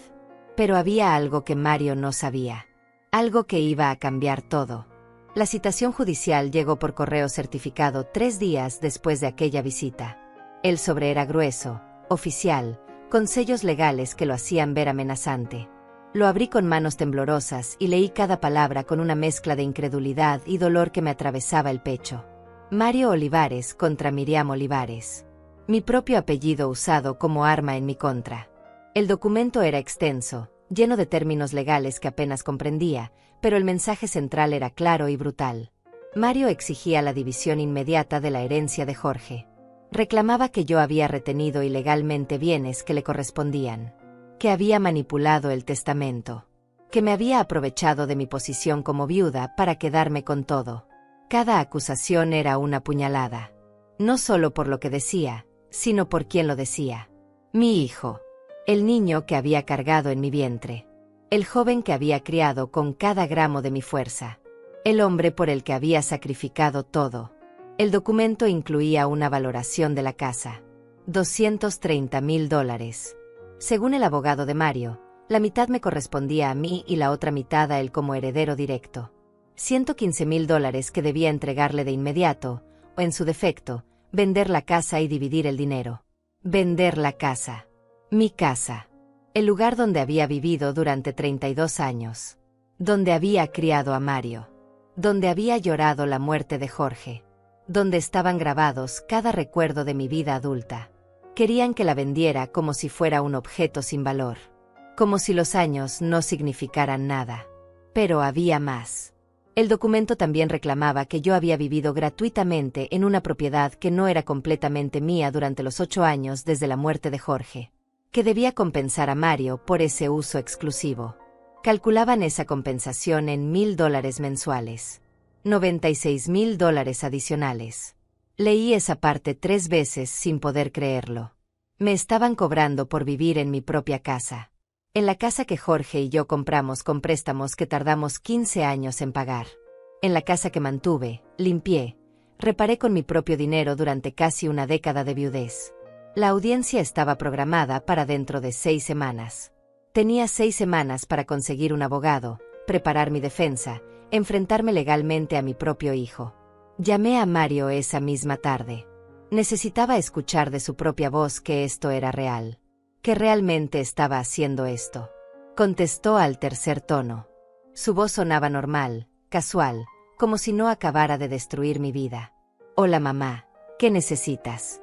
Pero había algo que Mario no sabía. Algo que iba a cambiar todo. La citación judicial llegó por correo certificado 3 días después de aquella visita. El sobre era grueso, oficial, con sellos legales que lo hacían ver amenazante. Lo abrí con manos temblorosas y leí cada palabra con una mezcla de incredulidad y dolor que me atravesaba el pecho. Mario Olivares contra Miriam Olivares. Mi propio apellido usado como arma en mi contra. El documento era extenso, lleno de términos legales que apenas comprendía, pero el mensaje central era claro y brutal. Mario exigía la división inmediata de la herencia de Jorge. Reclamaba que yo había retenido ilegalmente bienes que le correspondían, que había manipulado el testamento, que me había aprovechado de mi posición como viuda para quedarme con todo. Cada acusación era una puñalada. No solo por lo que decía, sino por quien lo decía. Mi hijo. El niño que había cargado en mi vientre. El joven que había criado con cada gramo de mi fuerza. El hombre por el que había sacrificado todo. El documento incluía una valoración de la casa. $230,000. Según el abogado de Mario, la mitad me correspondía a mí y la otra mitad a él como heredero directo. $115,000 que debía entregarle de inmediato, o en su defecto, vender la casa y dividir el dinero. Vender la casa. Mi casa. El lugar donde había vivido durante 32 años. Donde había criado a Mario. Donde había llorado la muerte de Jorge. Donde estaban grabados cada recuerdo de mi vida adulta. Querían que la vendiera como si fuera un objeto sin valor. Como si los años no significaran nada. Pero había más. El documento también reclamaba que yo había vivido gratuitamente en una propiedad que no era completamente mía durante los 8 años desde la muerte de Jorge. Que debía compensar a Mario por ese uso exclusivo. Calculaban esa compensación en $1,000 mensuales. $96,000 adicionales. Leí esa parte 3 veces sin poder creerlo. Me estaban cobrando por vivir en mi propia casa. En la casa que Jorge y yo compramos con préstamos que tardamos 15 años en pagar. En la casa que mantuve, limpié, reparé con mi propio dinero durante casi una década de viudez. La audiencia estaba programada para dentro de 6 semanas. Tenía 6 semanas para conseguir un abogado, preparar mi defensa, enfrentarme legalmente a mi propio hijo. Llamé a Mario esa misma tarde. Necesitaba escuchar de su propia voz que esto era real, que realmente estaba haciendo esto. Contestó al tercer tono. Su voz sonaba normal, casual, como si no acabara de destruir mi vida. Hola mamá, ¿qué necesitas?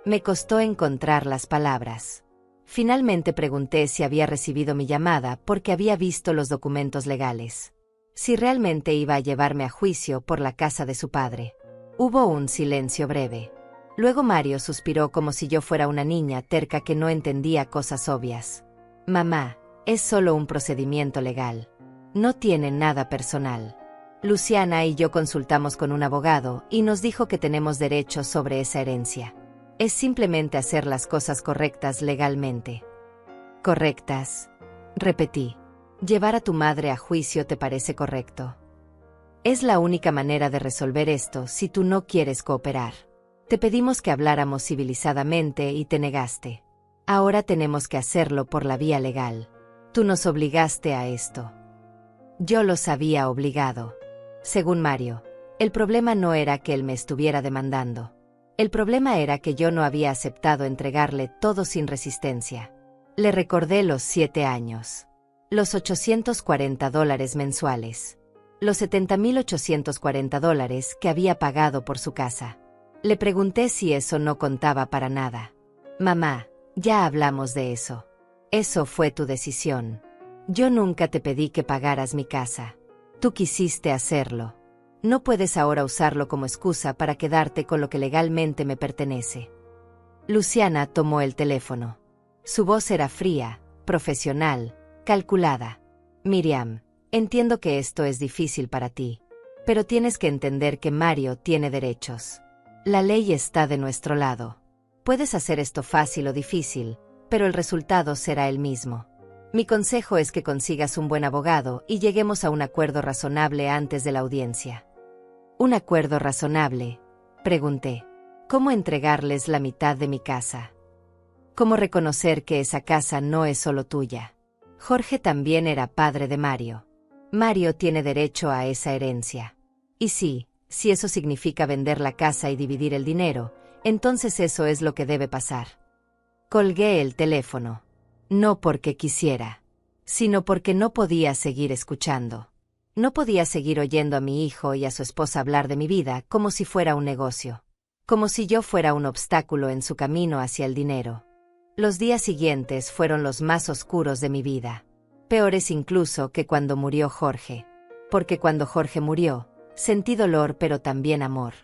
Me costó encontrar las palabras. Finalmente pregunté si había recibido mi llamada porque había visto los documentos legales. Si realmente iba a llevarme a juicio por la casa de su padre. Hubo un silencio breve. Luego Mario suspiró como si yo fuera una niña terca que no entendía cosas obvias. Mamá, es solo un procedimiento legal. No tiene nada personal. Luciana y yo consultamos con un abogado y nos dijo que tenemos derechos sobre esa herencia. Es simplemente hacer las cosas correctas legalmente. ¿Correctas? Repetí. ¿Llevar a tu madre a juicio te parece correcto? Es la única manera de resolver esto si tú no quieres cooperar. Te pedimos que habláramos civilizadamente y te negaste. Ahora tenemos que hacerlo por la vía legal. Tú nos obligaste a esto. Yo los había obligado. Según Mario, el problema no era que él me estuviera demandando. El problema era que yo no había aceptado entregarle todo sin resistencia. Le recordé los 7 años. Los $840 mensuales. Los $70.840 que había pagado por su casa. Le pregunté si eso no contaba para nada. Mamá, ya hablamos de eso. Eso fue tu decisión. Yo nunca te pedí que pagaras mi casa. Tú quisiste hacerlo. No puedes ahora usarlo como excusa para quedarte con lo que legalmente me pertenece. Luciana tomó el teléfono. Su voz era fría, profesional, calculada. Miriam, entiendo que esto es difícil para ti, pero tienes que entender que Mario tiene derechos. La ley está de nuestro lado. Puedes hacer esto fácil o difícil, pero el resultado será el mismo. Mi consejo es que consigas un buen abogado y lleguemos a un acuerdo razonable antes de la audiencia. ¿Un acuerdo razonable? Pregunté. ¿Cómo entregarles la mitad de mi casa? ¿Cómo reconocer que esa casa no es solo tuya? Jorge también era padre de Mario. Mario tiene derecho a esa herencia. Y sí, si eso significa vender la casa y dividir el dinero, entonces eso es lo que debe pasar. Colgué el teléfono. No porque quisiera, sino porque no podía seguir escuchando. No podía seguir oyendo a mi hijo y a su esposa hablar de mi vida como si fuera un negocio. Como si yo fuera un obstáculo en su camino hacia el dinero. Los días siguientes fueron los más oscuros de mi vida. Peores incluso que cuando murió Jorge. Porque cuando Jorge murió, sentí dolor pero también amor.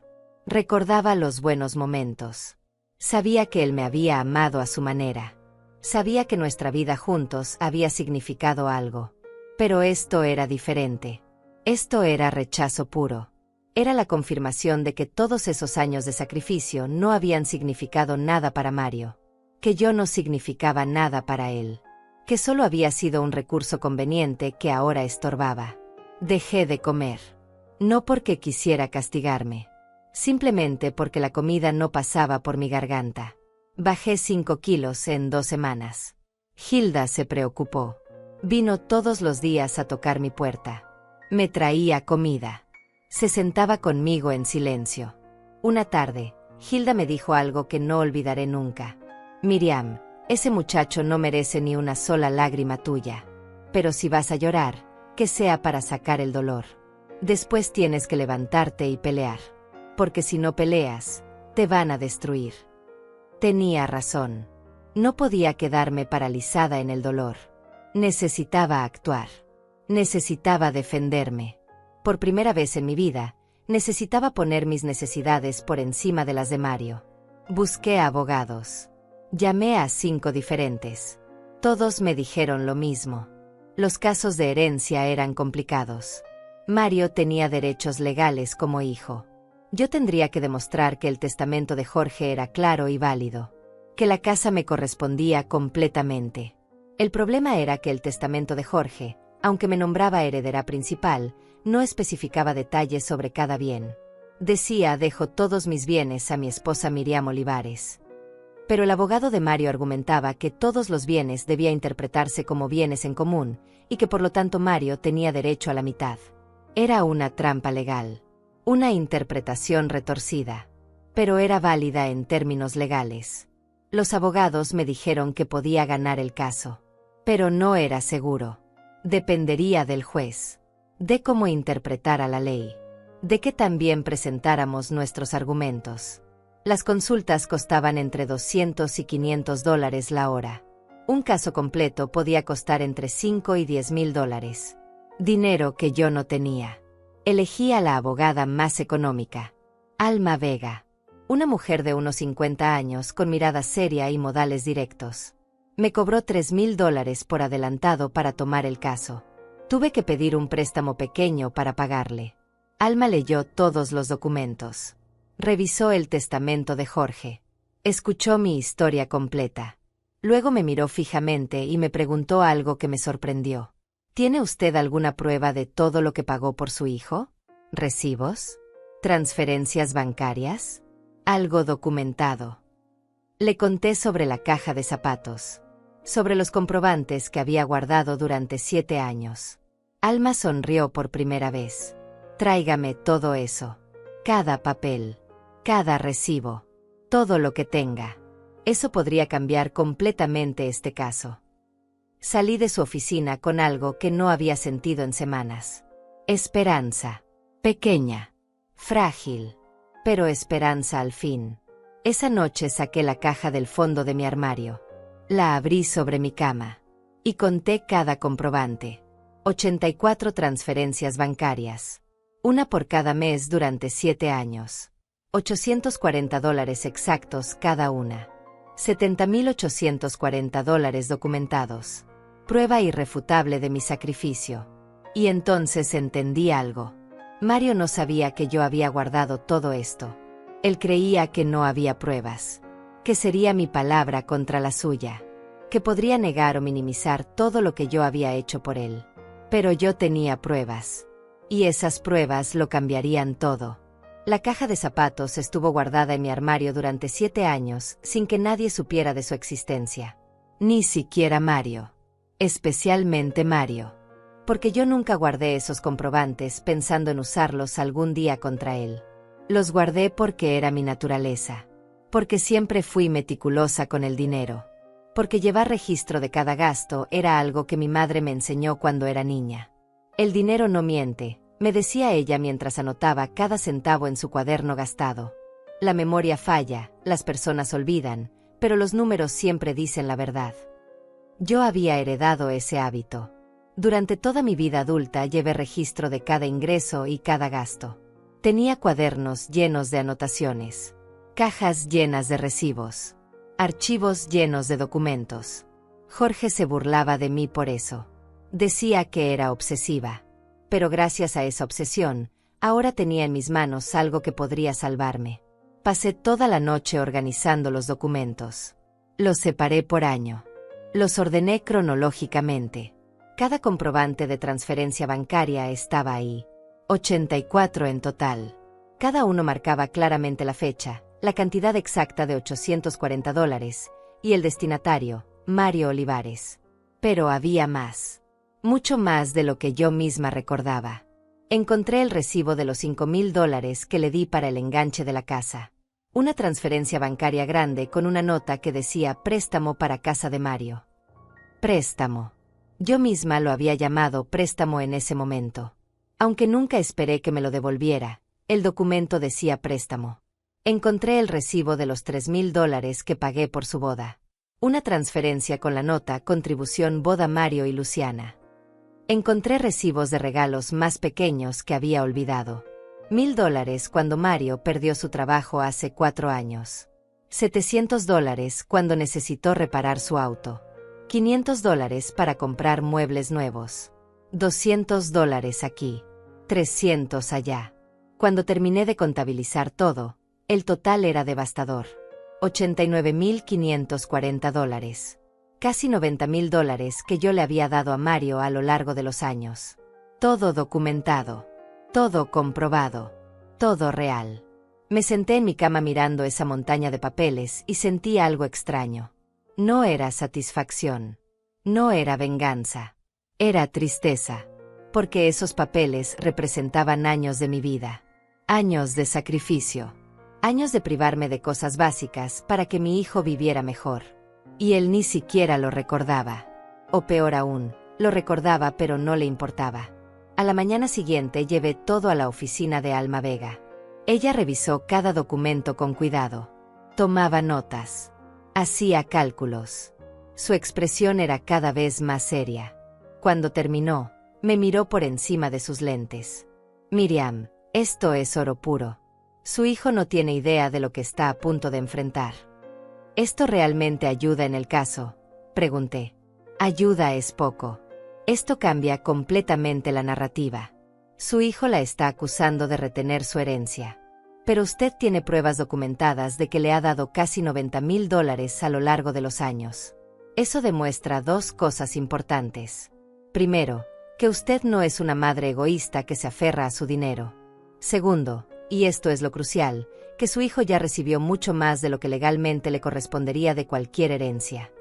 Recordaba los buenos momentos. Sabía que él me había amado a su manera. Sabía que nuestra vida juntos había significado algo. Pero esto era diferente. Esto era rechazo puro. Era la confirmación de que todos esos años de sacrificio no habían significado nada para Mario. Que yo no significaba nada para él. Que solo había sido un recurso conveniente que ahora estorbaba. Dejé de comer. No porque quisiera castigarme. Simplemente porque la comida no pasaba por mi garganta. Bajé 5 kilos en 2 semanas. Hilda se preocupó. Vino todos los días a tocar mi puerta. Me traía comida. Se sentaba conmigo en silencio. Una tarde, Hilda me dijo algo que no olvidaré nunca. Miriam, ese muchacho no merece ni una sola lágrima tuya. Pero si vas a llorar, que sea para sacar el dolor. Después tienes que levantarte y pelear. Porque si no peleas, te van a destruir. Tenía razón. No podía quedarme paralizada en el dolor. Necesitaba actuar. Necesitaba defenderme. Por primera vez en mi vida, necesitaba poner mis necesidades por encima de las de Mario. Busqué abogados. Llamé a 5 diferentes. Todos me dijeron lo mismo. Los casos de herencia eran complicados. Mario tenía derechos legales como hijo. Yo tendría que demostrar que el testamento de Jorge era claro y válido. Que la casa me correspondía completamente. El problema era que el testamento de Jorge, aunque me nombraba heredera principal, no especificaba detalles sobre cada bien. Decía: dejo todos mis bienes a mi esposa Miriam Olivares. Pero el abogado de Mario argumentaba que todos los bienes debía interpretarse como bienes en común, y que por lo tanto Mario tenía derecho a la mitad. Era una trampa legal. Una interpretación retorcida. Pero era válida en términos legales. Los abogados me dijeron que podía ganar el caso. Pero no era seguro. Dependería del juez. De cómo interpretara la ley. De que también presentáramos nuestros argumentos. Las consultas costaban entre $200 y $500 la hora. Un caso completo podía costar entre $5 y $10,000. Dinero que yo no tenía. Elegí a la abogada más económica. Alma Vega. Una mujer de unos 50 años con mirada seria y modales directos. Me cobró $3,000 por adelantado para tomar el caso. Tuve que pedir un préstamo pequeño para pagarle. Alma leyó todos los documentos. Revisó el testamento de Jorge. Escuchó mi historia completa. Luego me miró fijamente y me preguntó algo que me sorprendió. ¿Tiene usted alguna prueba de todo lo que pagó por su hijo? ¿Recibos? ¿Transferencias bancarias? Algo documentado. Le conté sobre la caja de zapatos. Sobre los comprobantes que había guardado durante 7 años. Alma sonrió por primera vez. Tráigame todo eso. Cada papel. Cada recibo. Todo lo que tenga. Eso podría cambiar completamente este caso. Salí de su oficina con algo que no había sentido en semanas. Esperanza. Pequeña. Frágil. Pero esperanza al fin. Esa noche saqué la caja del fondo de mi armario. La abrí sobre mi cama. Y conté cada comprobante. 84 transferencias bancarias. Una por cada mes durante 7 años. $840 exactos cada una. $70,840 documentados. Prueba irrefutable de mi sacrificio. Y entonces entendí algo. Mario no sabía que yo había guardado todo esto. Él creía que no había pruebas. Que sería mi palabra contra la suya. Que podría negar o minimizar todo lo que yo había hecho por él. Pero yo tenía pruebas. Y esas pruebas lo cambiarían todo. La caja de zapatos estuvo guardada en mi armario durante 7 años sin que nadie supiera de su existencia. Ni siquiera Mario. Especialmente Mario. Porque yo nunca guardé esos comprobantes pensando en usarlos algún día contra él. Los guardé porque era mi naturaleza. Porque siempre fui meticulosa con el dinero. Porque llevar registro de cada gasto era algo que mi madre me enseñó cuando era niña. El dinero no miente, me decía ella mientras anotaba cada centavo en su cuaderno gastado. La memoria falla, las personas olvidan, pero los números siempre dicen la verdad. Yo había heredado ese hábito. Durante toda mi vida adulta llevé registro de cada ingreso y cada gasto. Tenía cuadernos llenos de anotaciones, cajas llenas de recibos, archivos llenos de documentos. Jorge se burlaba de mí por eso. Decía que era obsesiva. Pero gracias a esa obsesión, ahora tenía en mis manos algo que podría salvarme. Pasé toda la noche organizando los documentos. Los separé por año. Los ordené cronológicamente. Cada comprobante de transferencia bancaria estaba ahí. 84 en total. Cada uno marcaba claramente la fecha, la cantidad exacta de $840 y el destinatario, Mario Olivares. Pero había más. Mucho más de lo que yo misma recordaba. Encontré el recibo de los $5,000 que le di para el enganche de la casa. Una transferencia bancaria grande con una nota que decía préstamo para casa de Mario. Préstamo. Yo misma lo había llamado préstamo en ese momento. Aunque nunca esperé que me lo devolviera, el documento decía préstamo. Encontré el recibo de los $3,000 que pagué por su boda. Una transferencia con la nota contribución boda Mario y Luciana. Encontré recibos de regalos más pequeños que había olvidado. $1,000 cuando Mario perdió su trabajo hace 4 años. $700 cuando necesitó reparar su auto. $500 para comprar muebles nuevos. $200 aquí. 300 allá. Cuando terminé de contabilizar todo, el total era devastador. $89,540. Casi $90,000 que yo le había dado a Mario a lo largo de los años. Todo documentado. Todo comprobado. Todo real. Me senté en mi cama mirando esa montaña de papeles y sentí algo extraño. No era satisfacción. No era venganza. Era tristeza. Porque esos papeles representaban años de mi vida. Años de sacrificio. Años de privarme de cosas básicas para que mi hijo viviera mejor. Y él ni siquiera lo recordaba. O peor aún, lo recordaba pero no le importaba. A la mañana siguiente llevé todo a la oficina de Alma Vega. Ella revisó cada documento con cuidado. Tomaba notas. Hacía cálculos. Su expresión era cada vez más seria. Cuando terminó, me miró por encima de sus lentes. Miriam, esto es oro puro. Su hijo no tiene idea de lo que está a punto de enfrentar. ¿Esto realmente ayuda en el caso?, pregunté. Ayuda es poco. Esto cambia completamente la narrativa. Su hijo la está acusando de retener su herencia. Pero usted tiene pruebas documentadas de que le ha dado casi $90,000 a lo largo de los años. Eso demuestra dos cosas importantes. Primero, que usted no es una madre egoísta que se aferra a su dinero. Segundo, y esto es lo crucial, que su hijo ya recibió mucho más de lo que legalmente le correspondería de cualquier herencia.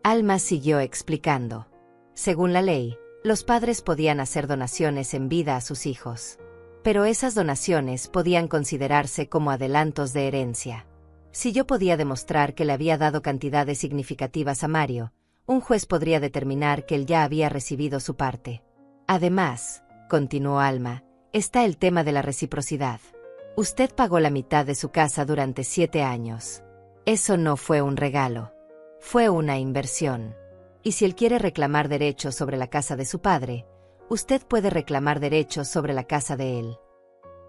Alma siguió explicando. Según la ley, los padres podían hacer donaciones en vida a sus hijos. Pero esas donaciones podían considerarse como adelantos de herencia. Si yo podía demostrar que le había dado cantidades significativas a Mario, un juez podría determinar que él ya había recibido su parte. Además, continuó Alma, está el tema de la reciprocidad. Usted pagó la mitad de su casa durante 7 años. Eso no fue un regalo. Fue una inversión. Y si él quiere reclamar derechos sobre la casa de su padre, usted puede reclamar derechos sobre la casa de él.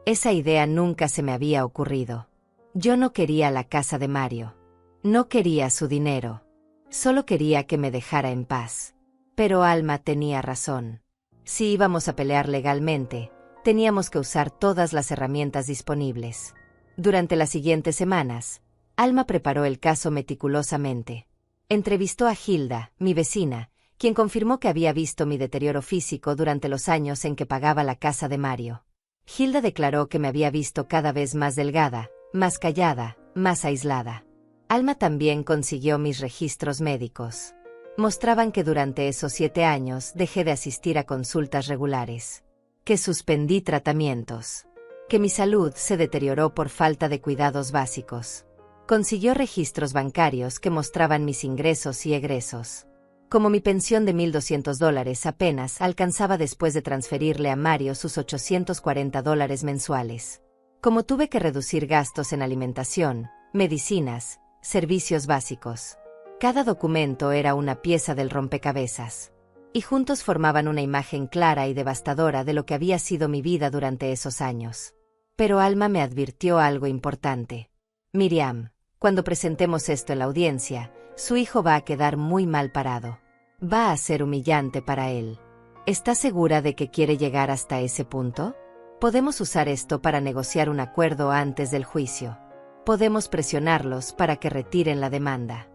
Esa idea nunca se me había ocurrido. Yo no quería la casa de Mario. No quería su dinero. Solo quería que me dejara en paz. Pero Alma tenía razón. Si íbamos a pelear legalmente, teníamos que usar todas las herramientas disponibles. Durante las siguientes semanas, Alma preparó el caso meticulosamente. Entrevistó a Hilda, mi vecina, quien confirmó que había visto mi deterioro físico durante los años en que pagaba la casa de Mario. Hilda declaró que me había visto cada vez más delgada, más callada, más aislada. Alma también consiguió mis registros médicos. Mostraban que durante esos 7 años dejé de asistir a consultas regulares. Que suspendí tratamientos. Que mi salud se deterioró por falta de cuidados básicos. Consiguió registros bancarios que mostraban mis ingresos y egresos. Como mi pensión de $1,200 apenas alcanzaba después de transferirle a Mario sus $840 mensuales. Como tuve que reducir gastos en alimentación, medicinas, servicios básicos. Cada documento era una pieza del rompecabezas. Y juntos formaban una imagen clara y devastadora de lo que había sido mi vida durante esos años. Pero Alma me advirtió algo importante. Miriam, cuando presentemos esto en la audiencia, su hijo va a quedar muy mal parado. Va a ser humillante para él. ¿Está segura de que quiere llegar hasta ese punto? Podemos usar esto para negociar un acuerdo antes del juicio. Podemos presionarlos para que retiren la demanda.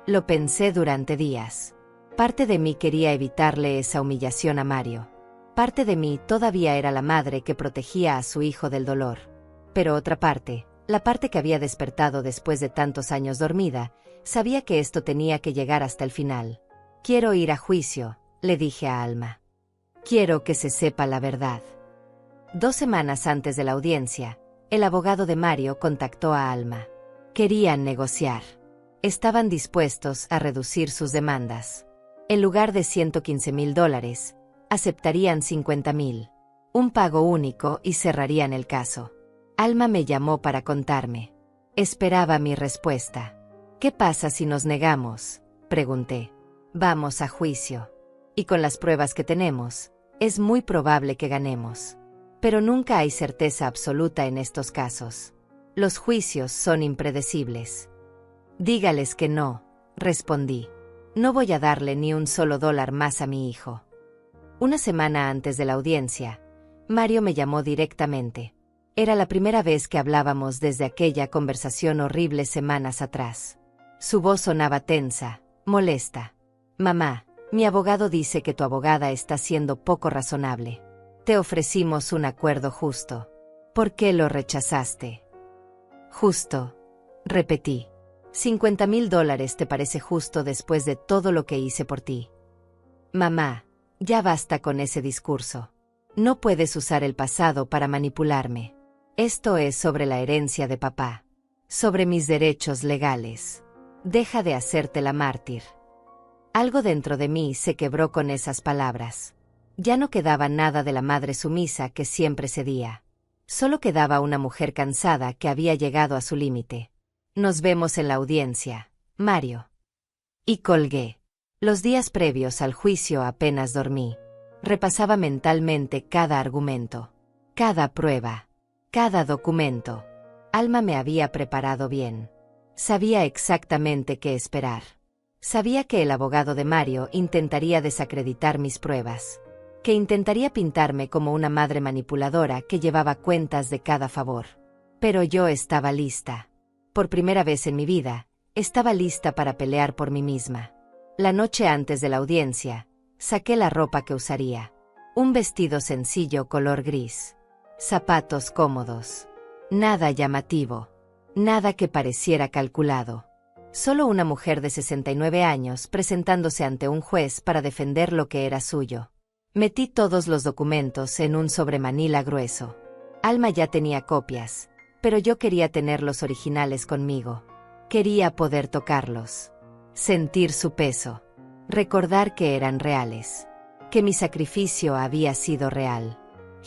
Lo pensé durante días. Parte de mí quería evitarle esa humillación a Mario. Parte de mí todavía era la madre que protegía a su hijo del dolor. Pero otra parte, la parte que había despertado después de tantos años dormida, sabía que esto tenía que llegar hasta el final. Quiero ir a juicio, le dije a Alma. Quiero que se sepa la verdad. 2 semanas antes de la audiencia, el abogado de Mario contactó a Alma. Querían negociar. Estaban dispuestos a reducir sus demandas. En lugar de $115,000, aceptarían $50,000. Un pago único y cerrarían el caso. Alma me llamó para contarme. Esperaba mi respuesta. ¿Qué pasa si nos negamos?, pregunté. Vamos a juicio. Y con las pruebas que tenemos, es muy probable que ganemos. Pero nunca hay certeza absoluta en estos casos. Los juicios son impredecibles. Dígales que no, respondí. No voy a darle ni un solo dólar más a mi hijo. Una semana antes de la audiencia, Mario me llamó directamente. Era la primera vez que hablábamos desde aquella conversación horrible semanas atrás. Su voz sonaba tensa, molesta. Mamá, mi abogado dice que tu abogada está siendo poco razonable. Te ofrecimos un acuerdo justo. ¿Por qué lo rechazaste? Justo, repetí. $50,000 te parece justo después de todo lo que hice por ti. Mamá, ya basta con ese discurso. No puedes usar el pasado para manipularme. Esto es sobre la herencia de papá. Sobre mis derechos legales. Deja de hacerte la mártir. Algo dentro de mí se quebró con esas palabras. Ya no quedaba nada de la madre sumisa que siempre cedía. Solo quedaba una mujer cansada que había llegado a su límite. Nos vemos en la audiencia, Mario. Y colgué. Los días previos al juicio apenas dormí. Repasaba mentalmente cada argumento, cada prueba, cada documento. Alma me había preparado bien. Sabía exactamente qué esperar. Sabía que el abogado de Mario intentaría desacreditar mis pruebas, que intentaría pintarme como una madre manipuladora que llevaba cuentas de cada favor. Pero yo estaba lista. Por primera vez en mi vida, estaba lista para pelear por mí misma. La noche antes de la audiencia, saqué la ropa que usaría. Un vestido sencillo color gris. Zapatos cómodos. Nada llamativo. Nada que pareciera calculado. Solo una mujer de 69 años presentándose ante un juez para defender lo que era suyo. Metí todos los documentos en un sobremanila grueso. Alma ya tenía copias, pero yo quería tener los originales conmigo. Quería poder tocarlos. Sentir su peso. Recordar que eran reales. Que mi sacrificio había sido real.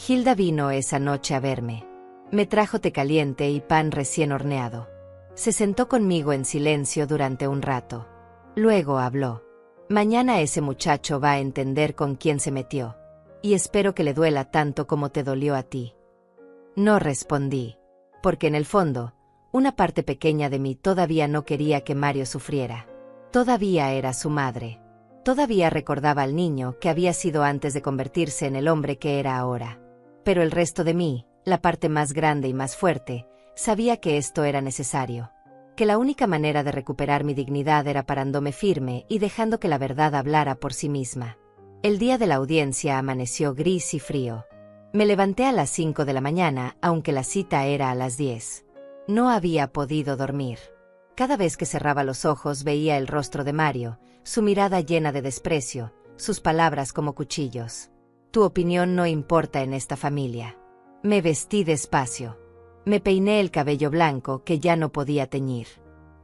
Hilda vino esa noche a verme. Me trajo té caliente y pan recién horneado. Se sentó conmigo en silencio durante un rato. Luego habló. Mañana ese muchacho va a entender con quién se metió. Y espero que le duela tanto como te dolió a ti. No respondí. Porque en el fondo, una parte pequeña de mí todavía no quería que Mario sufriera. Todavía era su madre. Todavía recordaba al niño que había sido antes de convertirse en el hombre que era ahora. Pero el resto de mí, la parte más grande y más fuerte, sabía que esto era necesario. Que la única manera de recuperar mi dignidad era parándome firme y dejando que la verdad hablara por sí misma. El día de la audiencia amaneció gris y frío. Me levanté a las 5 de la mañana, aunque la cita era a las 10. No había podido dormir. Cada vez que cerraba los ojos veía el rostro de Mario, su mirada llena de desprecio, sus palabras como cuchillos. Tu opinión no importa en esta familia. Me vestí despacio. Me peiné el cabello blanco que ya no podía teñir.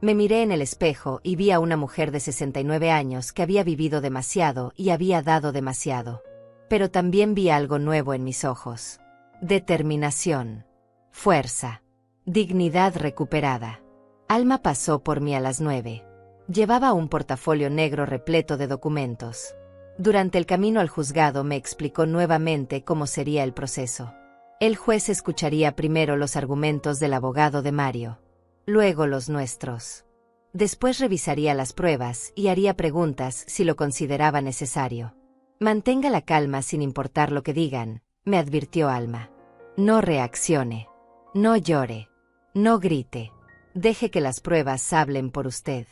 Me miré en el espejo y vi a una mujer de 69 años que había vivido demasiado y había dado demasiado. Pero también vi algo nuevo en mis ojos. Determinación. Fuerza. Dignidad recuperada. Alma pasó por mí a las 9. Llevaba un portafolio negro repleto de documentos. Durante el camino al juzgado me explicó nuevamente cómo sería el proceso. El juez escucharía primero los argumentos del abogado de Mario, luego los nuestros. Después revisaría las pruebas y haría preguntas si lo consideraba necesario. Mantenga la calma sin importar lo que digan, me advirtió Alma. No reaccione. No llore. No grite. Deje que las pruebas hablen por usted.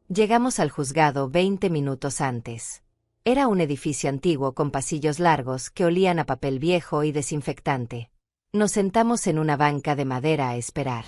Llegamos al juzgado 20 minutos antes. Era un edificio antiguo con pasillos largos que olían a papel viejo y desinfectante. Nos sentamos en una banca de madera a esperar.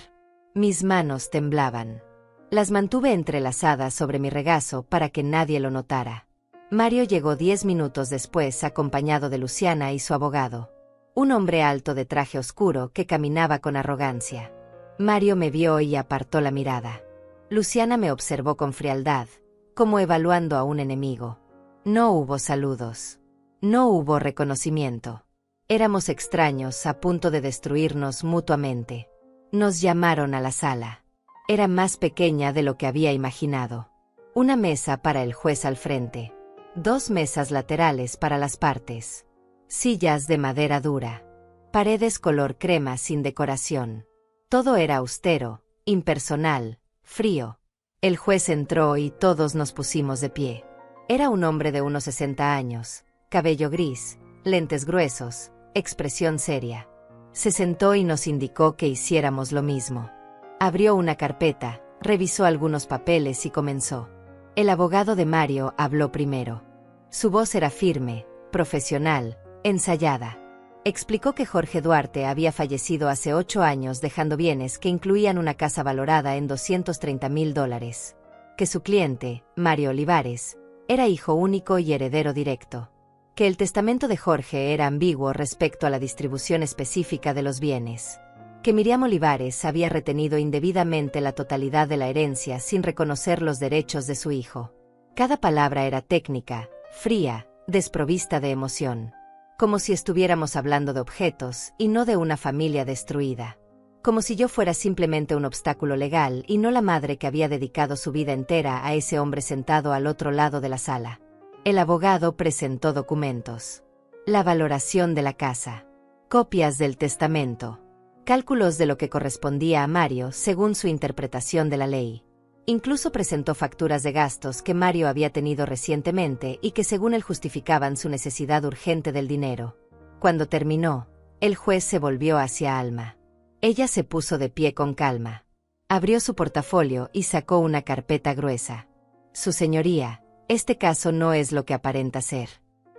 Mis manos temblaban. Las mantuve entrelazadas sobre mi regazo para que nadie lo notara. Mario llegó 10 minutos después acompañado de Luciana y su abogado. Un hombre alto de traje oscuro que caminaba con arrogancia. Mario me vio y apartó la mirada. Luciana me observó con frialdad, como evaluando a un enemigo. No hubo saludos. No hubo reconocimiento. Éramos extraños a punto de destruirnos mutuamente. Nos llamaron a la sala. Era más pequeña de lo que había imaginado. Una mesa para el juez al frente. 2 mesas laterales para las partes. Sillas de madera dura. Paredes color crema sin decoración. Todo era austero, impersonal, frío. El juez entró y todos nos pusimos de pie. Era un hombre de unos 60 años, cabello gris, lentes gruesos, expresión seria. Se sentó y nos indicó que hiciéramos lo mismo. Abrió una carpeta, revisó algunos papeles y comenzó. El abogado de Mario habló primero. Su voz era firme, profesional, ensayada. Explicó que Jorge Duarte había fallecido hace 8 años dejando bienes que incluían una casa valorada en $230,000, que su cliente, Mario Olivares, era hijo único y heredero directo, que el testamento de Jorge era ambiguo respecto a la distribución específica de los bienes, que Miriam Olivares había retenido indebidamente la totalidad de la herencia sin reconocer los derechos de su hijo. Cada palabra era técnica, fría, desprovista de emoción, como si estuviéramos hablando de objetos y no de una familia destruida, como si yo fuera simplemente un obstáculo legal y no la madre que había dedicado su vida entera a ese hombre sentado al otro lado de la sala. El abogado presentó documentos: la valoración de la casa, copias del testamento, cálculos de lo que correspondía a Mario según su interpretación de la ley. Incluso presentó facturas de gastos que Mario había tenido recientemente y que según él justificaban su necesidad urgente del dinero. Cuando terminó, el juez se volvió hacia Alma. Ella se puso de pie con calma. Abrió su portafolio y sacó una carpeta gruesa. Su señoría, este caso no es lo que aparenta ser.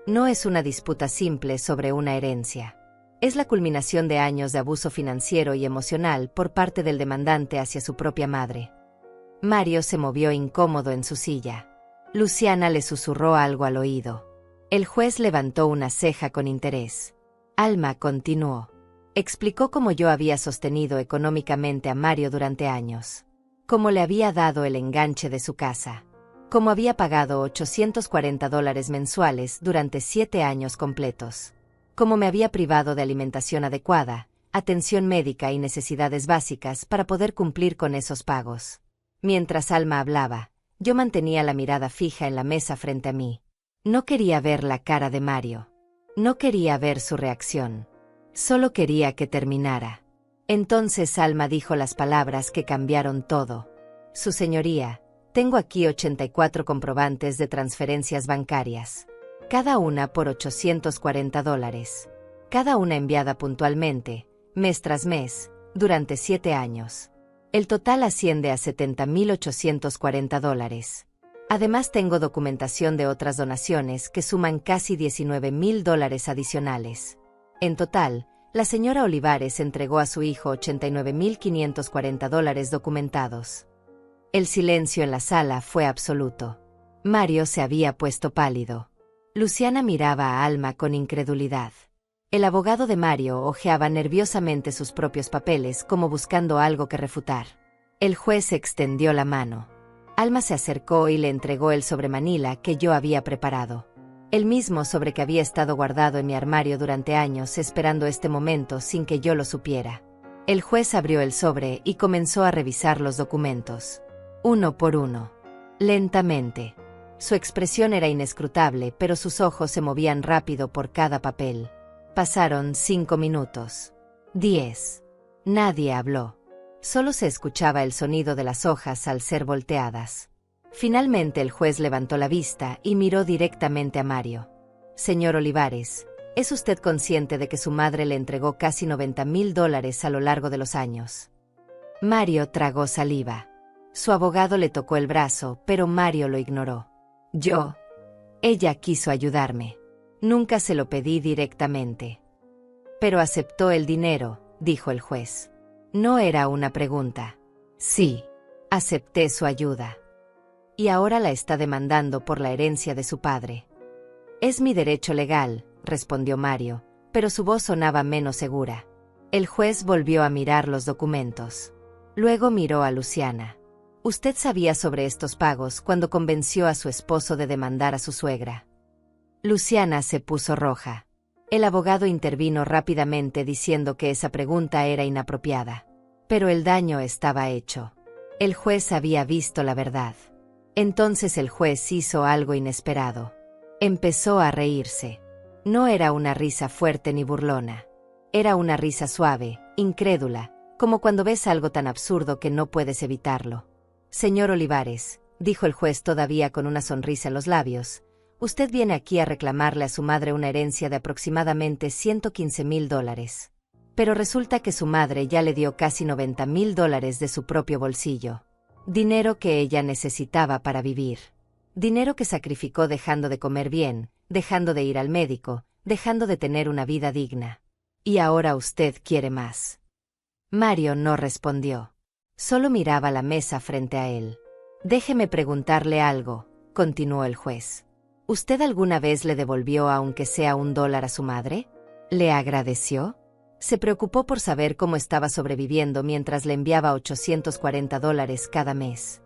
No es una disputa simple sobre una herencia. Es la culminación de años de abuso financiero y emocional por parte del demandante hacia su propia madre. Mario se movió incómodo en su silla. Luciana le susurró algo al oído. El juez levantó una ceja con interés. Alma continuó. Explicó cómo yo había sostenido económicamente a Mario durante años. Cómo le había dado el enganche de su casa. Cómo había pagado $840 mensuales durante 7 años completos. Cómo me había privado de alimentación adecuada, atención médica y necesidades básicas para poder cumplir con esos pagos. Mientras Alma hablaba, yo mantenía la mirada fija en la mesa frente a mí. No quería ver la cara de Mario. No quería ver su reacción. Solo quería que terminara. Entonces Alma dijo las palabras que cambiaron todo. Su señoría, tengo aquí 84 comprobantes de transferencias bancarias. Cada una por $840. Cada una enviada puntualmente, mes tras mes, durante 7 años. El total asciende a $70,840. Además tengo documentación de otras donaciones que suman casi $19,000 adicionales. En total, la señora Olivares entregó a su hijo $89,540 documentados. El silencio en la sala fue absoluto. Mario se había puesto pálido. Luciana miraba a Alma con incredulidad. El abogado de Mario hojeaba nerviosamente sus propios papeles como buscando algo que refutar. El juez extendió la mano. Alma se acercó y le entregó el sobremanila que yo había preparado. El mismo sobre que había estado guardado en mi armario durante años esperando este momento sin que yo lo supiera. El juez abrió el sobre y comenzó a revisar los documentos. Uno por uno. Lentamente. Su expresión era inescrutable, pero sus ojos se movían rápido por cada papel. Pasaron 5 minutos. 10. Nadie habló. Solo se escuchaba el sonido de las hojas al ser volteadas. Finalmente el juez levantó la vista y miró directamente a Mario. Señor Olivares, ¿es usted consciente de que su madre le entregó casi $90,000 a lo largo de los años? Mario tragó saliva. Su abogado le tocó el brazo, pero Mario lo ignoró. Ella quiso ayudarme. Nunca se lo pedí directamente. Pero aceptó el dinero, dijo el juez. No era una pregunta. Sí, acepté su ayuda. Y ahora la está demandando por la herencia de su padre. Es mi derecho legal, respondió Mario, pero su voz sonaba menos segura. El juez volvió a mirar los documentos. Luego miró a Luciana. Usted sabía sobre estos pagos cuando convenció a su esposo de demandar a su suegra. Luciana se puso roja. El abogado intervino rápidamente diciendo que esa pregunta era inapropiada. Pero el daño estaba hecho. El juez había visto la verdad. Entonces el juez hizo algo inesperado. Empezó a reírse. No era una risa fuerte ni burlona. Era una risa suave, incrédula, como cuando ves algo tan absurdo que no puedes evitarlo. Señor Olivares, dijo el juez todavía con una sonrisa en los labios, usted viene aquí a reclamarle a su madre una herencia de aproximadamente $115,000. Pero resulta que su madre ya le dio casi $90,000 de su propio bolsillo. Dinero que ella necesitaba para vivir. Dinero que sacrificó dejando de comer bien, dejando de ir al médico, dejando de tener una vida digna. Y ahora usted quiere más. Mario no respondió. Solo miraba la mesa frente a él. Déjeme preguntarle algo, continuó el juez. ¿Usted alguna vez le devolvió aunque sea $1 a su madre? ¿Le agradeció? Se preocupó por saber cómo estaba sobreviviendo mientras le enviaba $840 cada mes.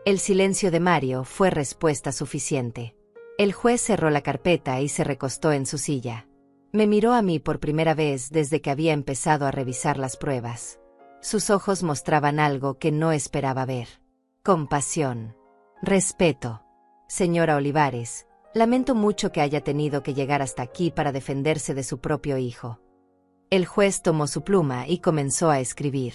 El silencio de Mario fue respuesta suficiente. El juez cerró la carpeta y se recostó en su silla. Me miró a mí por primera vez desde que había empezado a revisar las pruebas. Sus ojos mostraban algo que no esperaba ver. Compasión. Respeto. Señora Olivares, lamento mucho que haya tenido que llegar hasta aquí para defenderse de su propio hijo. El juez tomó su pluma y comenzó a escribir.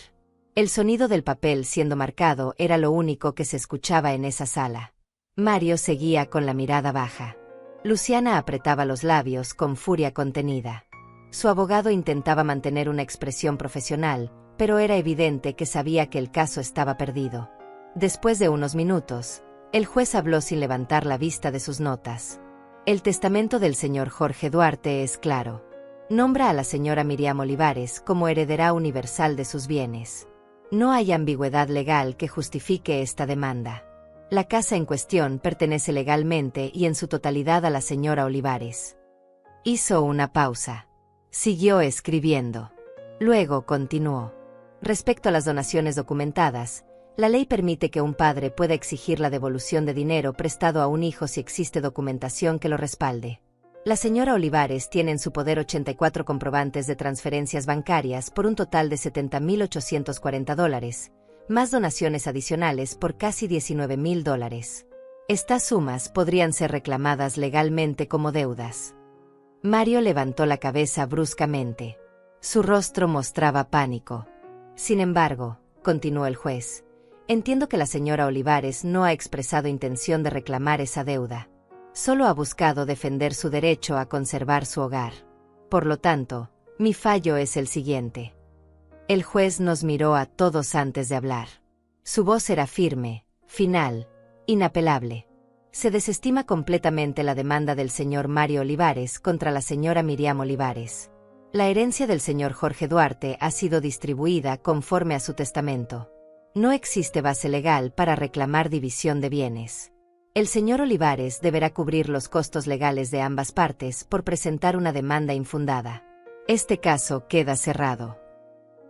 El sonido del papel siendo marcado era lo único que se escuchaba en esa sala. Mario seguía con la mirada baja. Luciana apretaba los labios con furia contenida. Su abogado intentaba mantener una expresión profesional, pero era evidente que sabía que el caso estaba perdido. Después de unos minutos, el juez habló sin levantar la vista de sus notas. El testamento del señor Jorge Duarte es claro. Nombra a la señora Miriam Olivares como heredera universal de sus bienes. No hay ambigüedad legal que justifique esta demanda. La casa en cuestión pertenece legalmente y en su totalidad a la señora Olivares. Hizo una pausa. Siguió escribiendo. Luego continuó. Respecto a las donaciones documentadas, la ley permite que un padre pueda exigir la devolución de dinero prestado a un hijo si existe documentación que lo respalde. La señora Olivares tiene en su poder 84 comprobantes de transferencias bancarias por un total de $70.840, más donaciones adicionales por casi $19.000. Estas sumas podrían ser reclamadas legalmente como deudas. Mario levantó la cabeza bruscamente. Su rostro mostraba pánico. Sin embargo, continuó el juez, entiendo que la señora Olivares no ha expresado intención de reclamar esa deuda. Solo ha buscado defender su derecho a conservar su hogar. Por lo tanto, mi fallo es el siguiente. El juez nos miró a todos antes de hablar. Su voz era firme, final, inapelable. Se desestima completamente la demanda del señor Mario Olivares contra la señora Miriam Olivares. La herencia del señor Jorge Duarte ha sido distribuida conforme a su testamento. No existe base legal para reclamar división de bienes. El señor Olivares deberá cubrir los costos legales de ambas partes por presentar una demanda infundada. Este caso queda cerrado.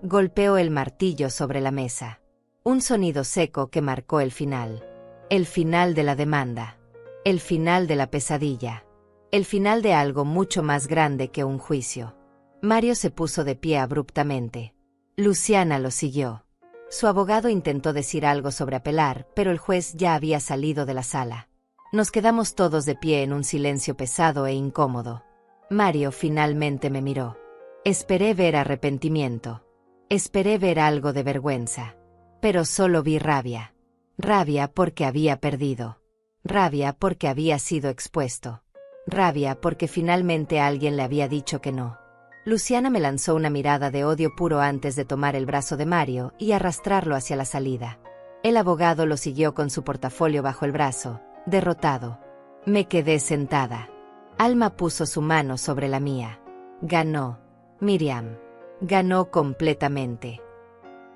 Golpeó el martillo sobre la mesa. Un sonido seco que marcó el final. El final de la demanda. El final de la pesadilla. El final de algo mucho más grande que un juicio. Mario se puso de pie abruptamente. Luciana lo siguió. Su abogado intentó decir algo sobre apelar, pero el juez ya había salido de la sala. Nos quedamos todos de pie en un silencio pesado e incómodo. Mario finalmente me miró. Esperé ver arrepentimiento. Esperé ver algo de vergüenza. Pero solo vi rabia. Rabia porque había perdido. Rabia porque había sido expuesto. Rabia porque finalmente alguien le había dicho que no. Luciana me lanzó una mirada de odio puro antes de tomar el brazo de Mario y arrastrarlo hacia la salida. El abogado lo siguió con su portafolio bajo el brazo, derrotado. Me quedé sentada. Alma puso su mano sobre la mía. Ganó. Miriam. Ganó completamente.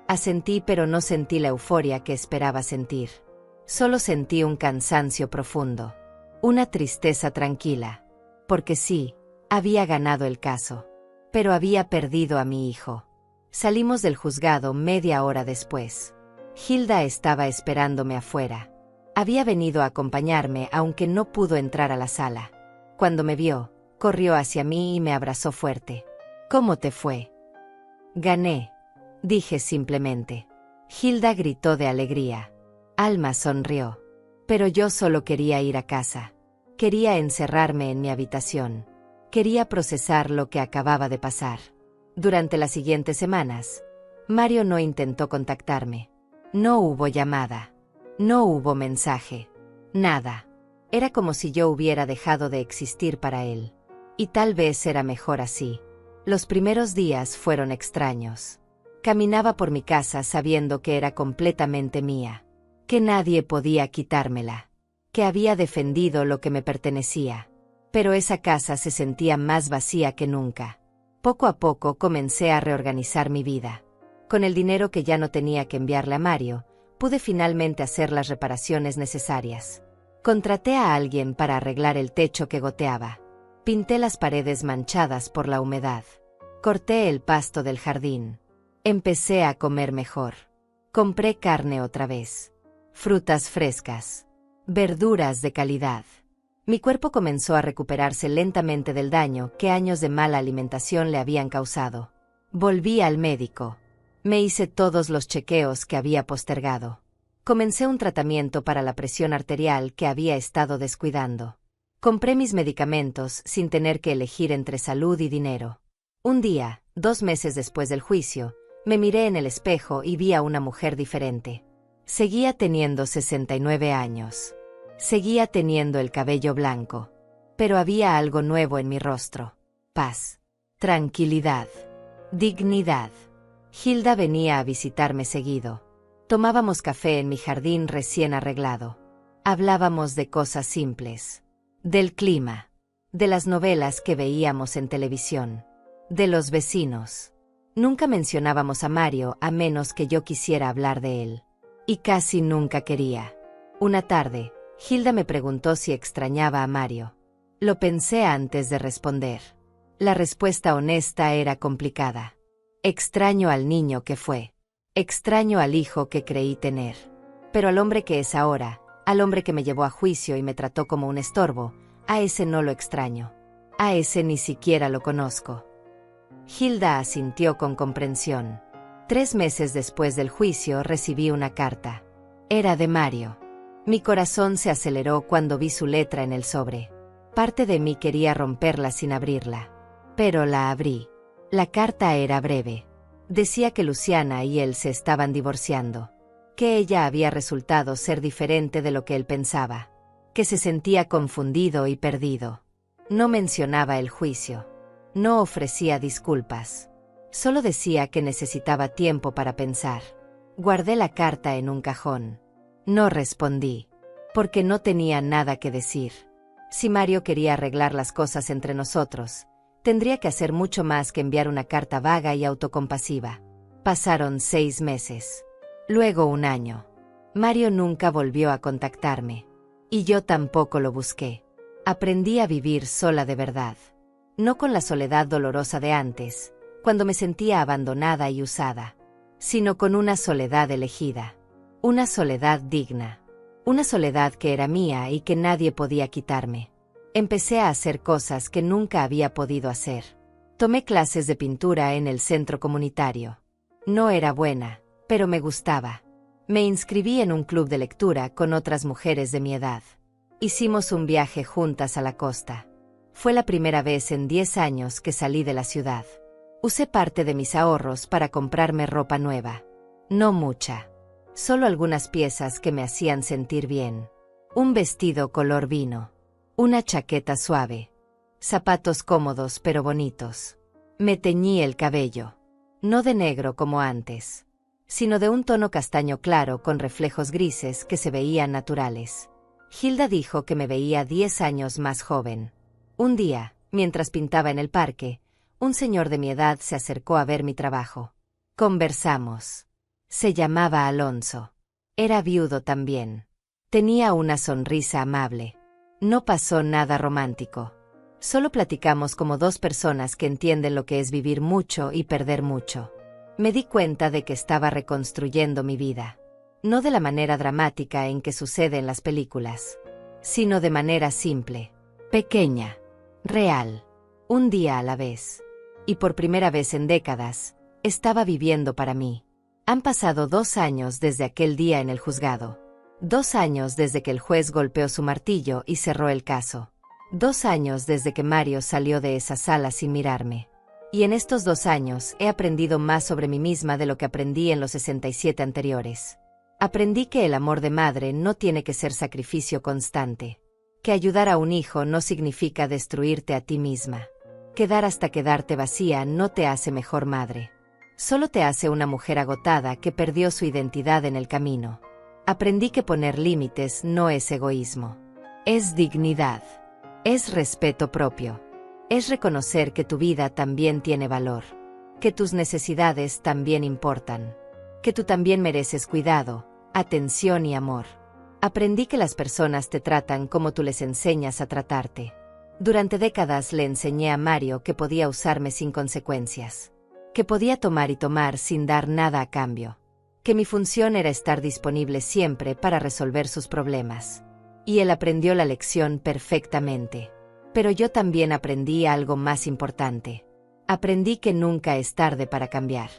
Asentí, pero no sentí la euforia que esperaba sentir. Solo sentí un cansancio profundo. Una tristeza tranquila. Porque sí, había ganado el caso. Pero había perdido a mi hijo. Salimos del juzgado media hora después. Hilda estaba esperándome afuera. Había venido a acompañarme aunque no pudo entrar a la sala. Cuando me vio, corrió hacia mí y me abrazó fuerte. ¿Cómo te fue? Gané, dije simplemente. Hilda gritó de alegría. Alma sonrió. Pero yo solo quería ir a casa. Quería encerrarme en mi habitación. Quería procesar lo que acababa de pasar. Durante las siguientes semanas, Mario no intentó contactarme. No hubo llamada. No hubo mensaje. Nada. Era como si yo hubiera dejado de existir para él. Y tal vez era mejor así. Los primeros días fueron extraños. Caminaba por mi casa sabiendo que era completamente mía. Que nadie podía quitármela. Que había defendido lo que me pertenecía. Pero esa casa se sentía más vacía que nunca. Poco a poco comencé a reorganizar mi vida. Con el dinero que ya no tenía que enviarle a Mario, pude finalmente hacer las reparaciones necesarias. Contraté a alguien para arreglar el techo que goteaba. Pinté las paredes manchadas por la humedad. Corté el pasto del jardín. Empecé a comer mejor. Compré carne otra vez. Frutas frescas. Verduras de calidad. Mi cuerpo comenzó a recuperarse lentamente del daño que años de mala alimentación le habían causado. Volví al médico. Me hice todos los chequeos que había postergado. Comencé un tratamiento para la presión arterial que había estado descuidando. Compré mis medicamentos sin tener que elegir entre salud y dinero. Un día, 2 meses después del juicio, me miré en el espejo y vi a una mujer diferente. Seguía teniendo 69 años. Seguía teniendo el cabello blanco. Pero había algo nuevo en mi rostro. Paz. Tranquilidad. Dignidad. Hilda venía a visitarme seguido. Tomábamos café en mi jardín recién arreglado. Hablábamos de cosas simples. Del clima. De las novelas que veíamos en televisión. De los vecinos. Nunca mencionábamos a Mario a menos que yo quisiera hablar de él. Y casi nunca quería. Una tarde, Hilda me preguntó si extrañaba a Mario. Lo pensé antes de responder. La respuesta honesta era complicada. Extraño al niño que fue. Extraño al hijo que creí tener. Pero al hombre que es ahora, al hombre que me llevó a juicio y me trató como un estorbo, a ese no lo extraño. A ese ni siquiera lo conozco. Hilda asintió con comprensión. 3 meses después del juicio recibí una carta. Era de Mario. Mi corazón se aceleró cuando vi su letra en el sobre. Parte de mí quería romperla sin abrirla. Pero la abrí. La carta era breve. Decía que Luciana y él se estaban divorciando. Que ella había resultado ser diferente de lo que él pensaba. Que se sentía confundido y perdido. No mencionaba el juicio. No ofrecía disculpas. Solo decía que necesitaba tiempo para pensar. Guardé la carta en un cajón. No respondí. Porque no tenía nada que decir. Si Mario quería arreglar las cosas entre nosotros, tendría que hacer mucho más que enviar una carta vaga y autocompasiva. Pasaron 6 meses. Luego 1 año. Mario nunca volvió a contactarme. Y yo tampoco lo busqué. Aprendí a vivir sola de verdad. No con la soledad dolorosa de antes, cuando me sentía abandonada y usada, sino con una soledad elegida. Una soledad digna. Una soledad que era mía y que nadie podía quitarme. Empecé a hacer cosas que nunca había podido hacer. Tomé clases de pintura en el centro comunitario. No era buena, pero me gustaba. Me inscribí en un club de lectura con otras mujeres de mi edad. Hicimos un viaje juntas a la costa. Fue la primera vez en 10 años que salí de la ciudad. Usé parte de mis ahorros para comprarme ropa nueva. No mucha. Solo algunas piezas que me hacían sentir bien. Un vestido color vino. Una chaqueta suave. Zapatos cómodos pero bonitos. Me teñí el cabello. No de negro como antes, sino de un tono castaño claro con reflejos grises que se veían naturales. Hilda dijo que me veía 10 años más joven. Un día, mientras pintaba en el parque, un señor de mi edad se acercó a ver mi trabajo. Conversamos. Se llamaba Alonso. Era viudo también. Tenía una sonrisa amable. No pasó nada romántico. Solo platicamos como 2 personas que entienden lo que es vivir mucho y perder mucho. Me di cuenta de que estaba reconstruyendo mi vida. No de la manera dramática en que sucede en las películas, sino de manera simple, pequeña, real, un día a la vez. Y por primera vez en décadas, estaba viviendo para mí. Han pasado 2 años desde aquel día en el juzgado. 2 años desde que el juez golpeó su martillo y cerró el caso. 2 años desde que Mario salió de esa sala sin mirarme. Y en estos 2 años he aprendido más sobre mí misma de lo que aprendí en los 67 anteriores. Aprendí que el amor de madre no tiene que ser sacrificio constante. Que ayudar a un hijo no significa destruirte a ti misma. Que dar hasta quedarte vacía no te hace mejor madre. Solo te hace una mujer agotada que perdió su identidad en el camino. Aprendí que poner límites no es egoísmo. Es dignidad. Es respeto propio. Es reconocer que tu vida también tiene valor, que tus necesidades también importan, que tú también mereces cuidado, atención y amor. Aprendí que las personas te tratan como tú les enseñas a tratarte. Durante décadas le enseñé a Mario que podía usarme sin consecuencias, que podía tomar y tomar sin dar nada a cambio, que mi función era estar disponible siempre para resolver sus problemas. Y él aprendió la lección perfectamente. Pero yo también aprendí algo más importante. Aprendí que nunca es tarde para cambiar,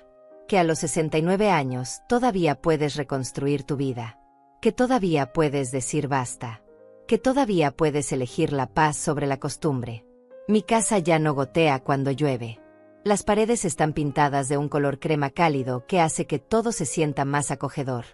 que a los 69 años todavía puedes reconstruir tu vida, que todavía puedes decir basta, que todavía puedes elegir la paz sobre la costumbre. Mi casa ya no gotea cuando llueve. Las paredes están pintadas de un color crema cálido que hace que todo se sienta más acogedor.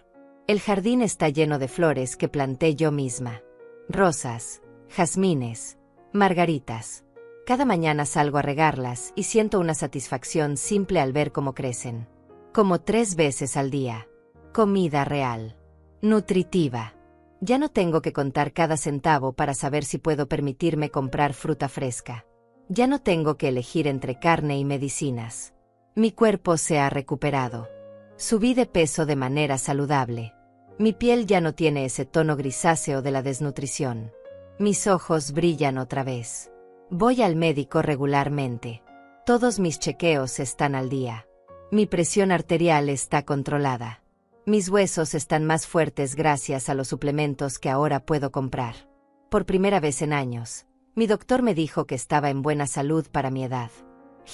El jardín está lleno de flores que planté yo misma. Rosas, jazmines, margaritas. Cada mañana salgo a regarlas y siento una satisfacción simple al ver cómo crecen. Como 3 veces al día. Comida real. Nutritiva. Ya no tengo que contar cada centavo para saber si puedo permitirme comprar fruta fresca. Ya no tengo que elegir entre carne y medicinas. Mi cuerpo se ha recuperado. Subí de peso de manera saludable. Mi piel ya no tiene ese tono grisáceo de la desnutrición. Mis ojos brillan otra vez. Voy al médico regularmente. Todos mis chequeos están al día. Mi presión arterial está controlada. Mis huesos están más fuertes gracias a los suplementos que ahora puedo comprar. Por primera vez en años, mi doctor me dijo que estaba en buena salud para mi edad.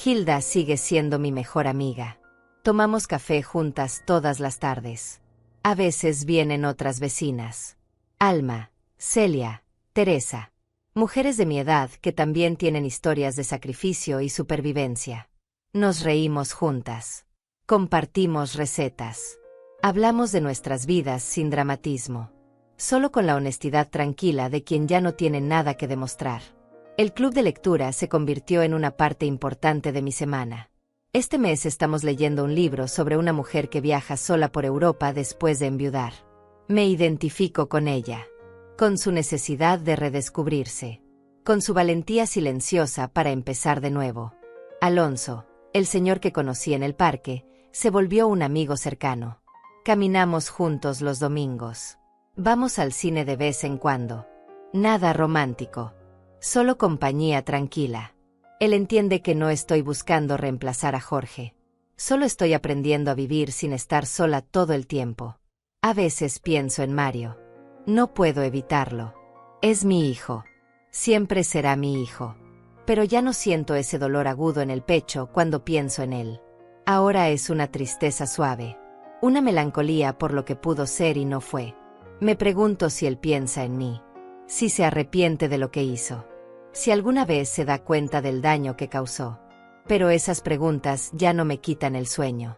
Hilda sigue siendo mi mejor amiga. Tomamos café juntas todas las tardes. A veces vienen otras vecinas. Alma, Celia, Teresa. Mujeres de mi edad que también tienen historias de sacrificio y supervivencia. Nos reímos juntas. Compartimos recetas. Hablamos de nuestras vidas sin dramatismo. Solo con la honestidad tranquila de quien ya no tiene nada que demostrar. El club de lectura se convirtió en una parte importante de mi semana. Este mes estamos leyendo un libro sobre una mujer que viaja sola por Europa después de enviudar. Me identifico con ella. Con su necesidad de redescubrirse. Con su valentía silenciosa para empezar de nuevo. Alonso, el señor que conocí en el parque, se volvió un amigo cercano. Caminamos juntos los domingos. Vamos al cine de vez en cuando. Nada romántico. Solo compañía tranquila. Él entiende que no estoy buscando reemplazar a Jorge. Solo estoy aprendiendo a vivir sin estar sola todo el tiempo. A veces pienso en Mario. No puedo evitarlo. Es mi hijo. Siempre será mi hijo. Pero ya no siento ese dolor agudo en el pecho cuando pienso en él. Ahora es una tristeza suave. Una melancolía por lo que pudo ser y no fue. Me pregunto si él piensa en mí. Si se arrepiente de lo que hizo. Si alguna vez se da cuenta del daño que causó. Pero esas preguntas ya no me quitan el sueño.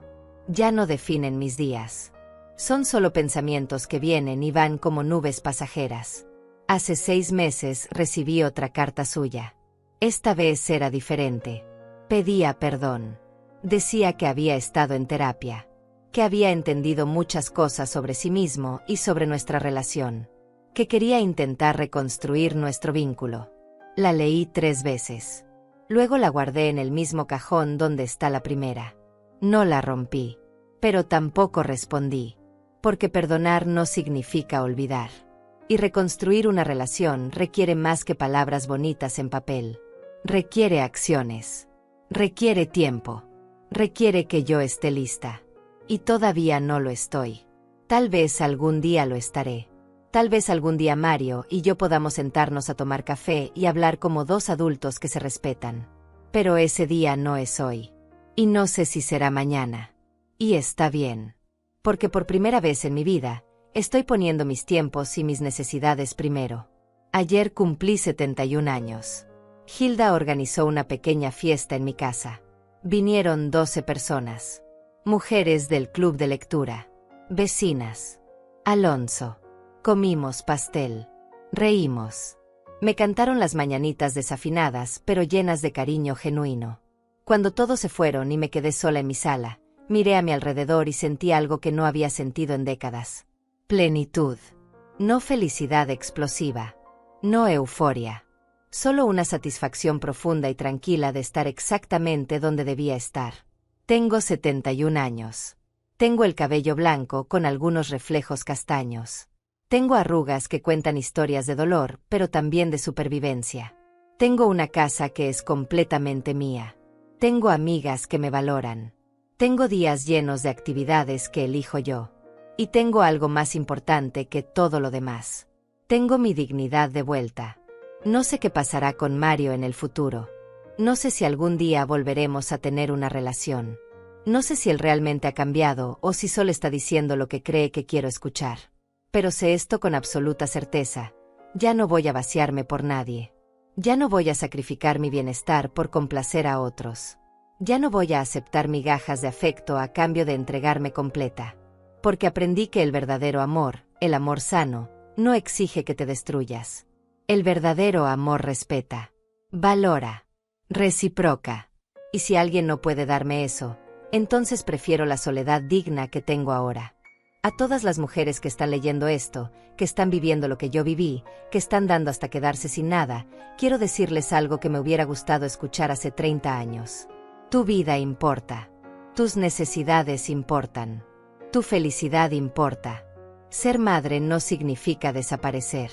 Ya no definen mis días. Son solo pensamientos que vienen y van como nubes pasajeras. Hace 6 meses recibí otra carta suya. Esta vez era diferente. Pedía perdón. Decía que había estado en terapia. Que había entendido muchas cosas sobre sí mismo y sobre nuestra relación. Que quería intentar reconstruir nuestro vínculo. La leí 3 veces. Luego la guardé en el mismo cajón donde está la primera. No la rompí. Pero tampoco respondí. Porque perdonar no significa olvidar. Y reconstruir una relación requiere más que palabras bonitas en papel. Requiere acciones. Requiere tiempo. Requiere que yo esté lista. Y todavía no lo estoy. Tal vez algún día lo estaré. Tal vez algún día Mario y yo podamos sentarnos a tomar café y hablar como 2 adultos que se respetan. Pero ese día no es hoy. Y no sé si será mañana. Y está bien. Porque por primera vez en mi vida, estoy poniendo mis tiempos y mis necesidades primero. Ayer cumplí 71 años. Hilda organizó una pequeña fiesta en mi casa. Vinieron 12 personas. Mujeres del club de lectura. Vecinas. Alonso. Comimos pastel. Reímos. Me cantaron las mañanitas desafinadas, pero llenas de cariño genuino. Cuando todos se fueron y me quedé sola en mi sala, miré a mi alrededor y sentí algo que no había sentido en décadas. Plenitud. No felicidad explosiva. No euforia. Solo una satisfacción profunda y tranquila de estar exactamente donde debía estar. Tengo 71 años. Tengo el cabello blanco con algunos reflejos castaños. Tengo arrugas que cuentan historias de dolor, pero también de supervivencia. Tengo una casa que es completamente mía. Tengo amigas que me valoran. Tengo días llenos de actividades que elijo yo. Y tengo algo más importante que todo lo demás. Tengo mi dignidad de vuelta. No sé qué pasará con Mario en el futuro. No sé si algún día volveremos a tener una relación. No sé si él realmente ha cambiado o si solo está diciendo lo que cree que quiero escuchar. Pero sé esto con absoluta certeza. Ya no voy a vaciarme por nadie. Ya no voy a sacrificar mi bienestar por complacer a otros. Ya no voy a aceptar migajas de afecto a cambio de entregarme completa. Porque aprendí que el verdadero amor, el amor sano, no exige que te destruyas. El verdadero amor respeta, valora, reciproca. Y si alguien no puede darme eso, entonces prefiero la soledad digna que tengo ahora. A todas las mujeres que están leyendo esto, que están viviendo lo que yo viví, que están dando hasta quedarse sin nada, quiero decirles algo que me hubiera gustado escuchar hace 30 años. Tu vida importa. Tus necesidades importan. Tu felicidad importa. Ser madre no significa desaparecer.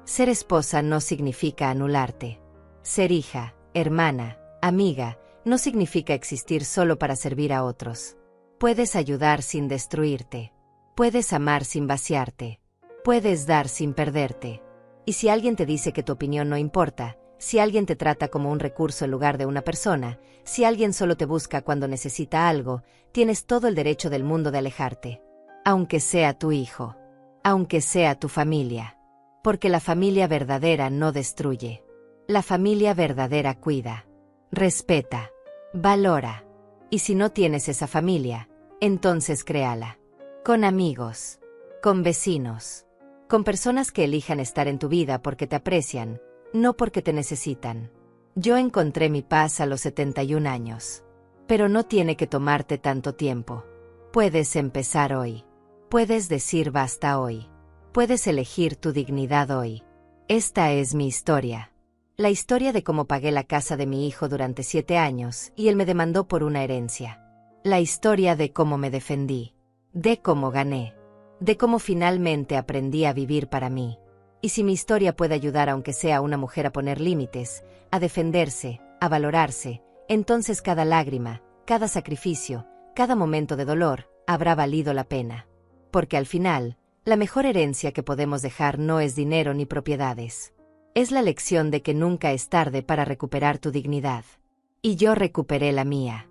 Ser esposa no significa anularte. Ser hija, hermana, amiga, no significa existir solo para servir a otros. Puedes ayudar sin destruirte. Puedes amar sin vaciarte. Puedes dar sin perderte. Y si alguien te dice que tu opinión no importa, si alguien te trata como un recurso en lugar de una persona, si alguien solo te busca cuando necesita algo, tienes todo el derecho del mundo de alejarte. Aunque sea tu hijo. Aunque sea tu familia. Porque la familia verdadera no destruye. La familia verdadera cuida. Respeta. Valora. Y si no tienes esa familia, entonces créala. Con amigos. Con vecinos. Con personas que elijan estar en tu vida porque te aprecian, no porque te necesitan. Yo encontré mi paz a los 71 años. Pero no tiene que tomarte tanto tiempo. Puedes empezar hoy. Puedes decir basta hoy. Puedes elegir tu dignidad hoy. Esta es mi historia. La historia de cómo pagué la casa de mi hijo durante 7 años y él me demandó por una herencia. La historia de cómo me defendí. De cómo gané. De cómo finalmente aprendí a vivir para mí. Y si mi historia puede ayudar aunque sea a una mujer a poner límites, a defenderse, a valorarse, entonces cada lágrima, cada sacrificio, cada momento de dolor, habrá valido la pena. Porque al final, la mejor herencia que podemos dejar no es dinero ni propiedades. Es la lección de que nunca es tarde para recuperar tu dignidad. Y yo recuperé la mía.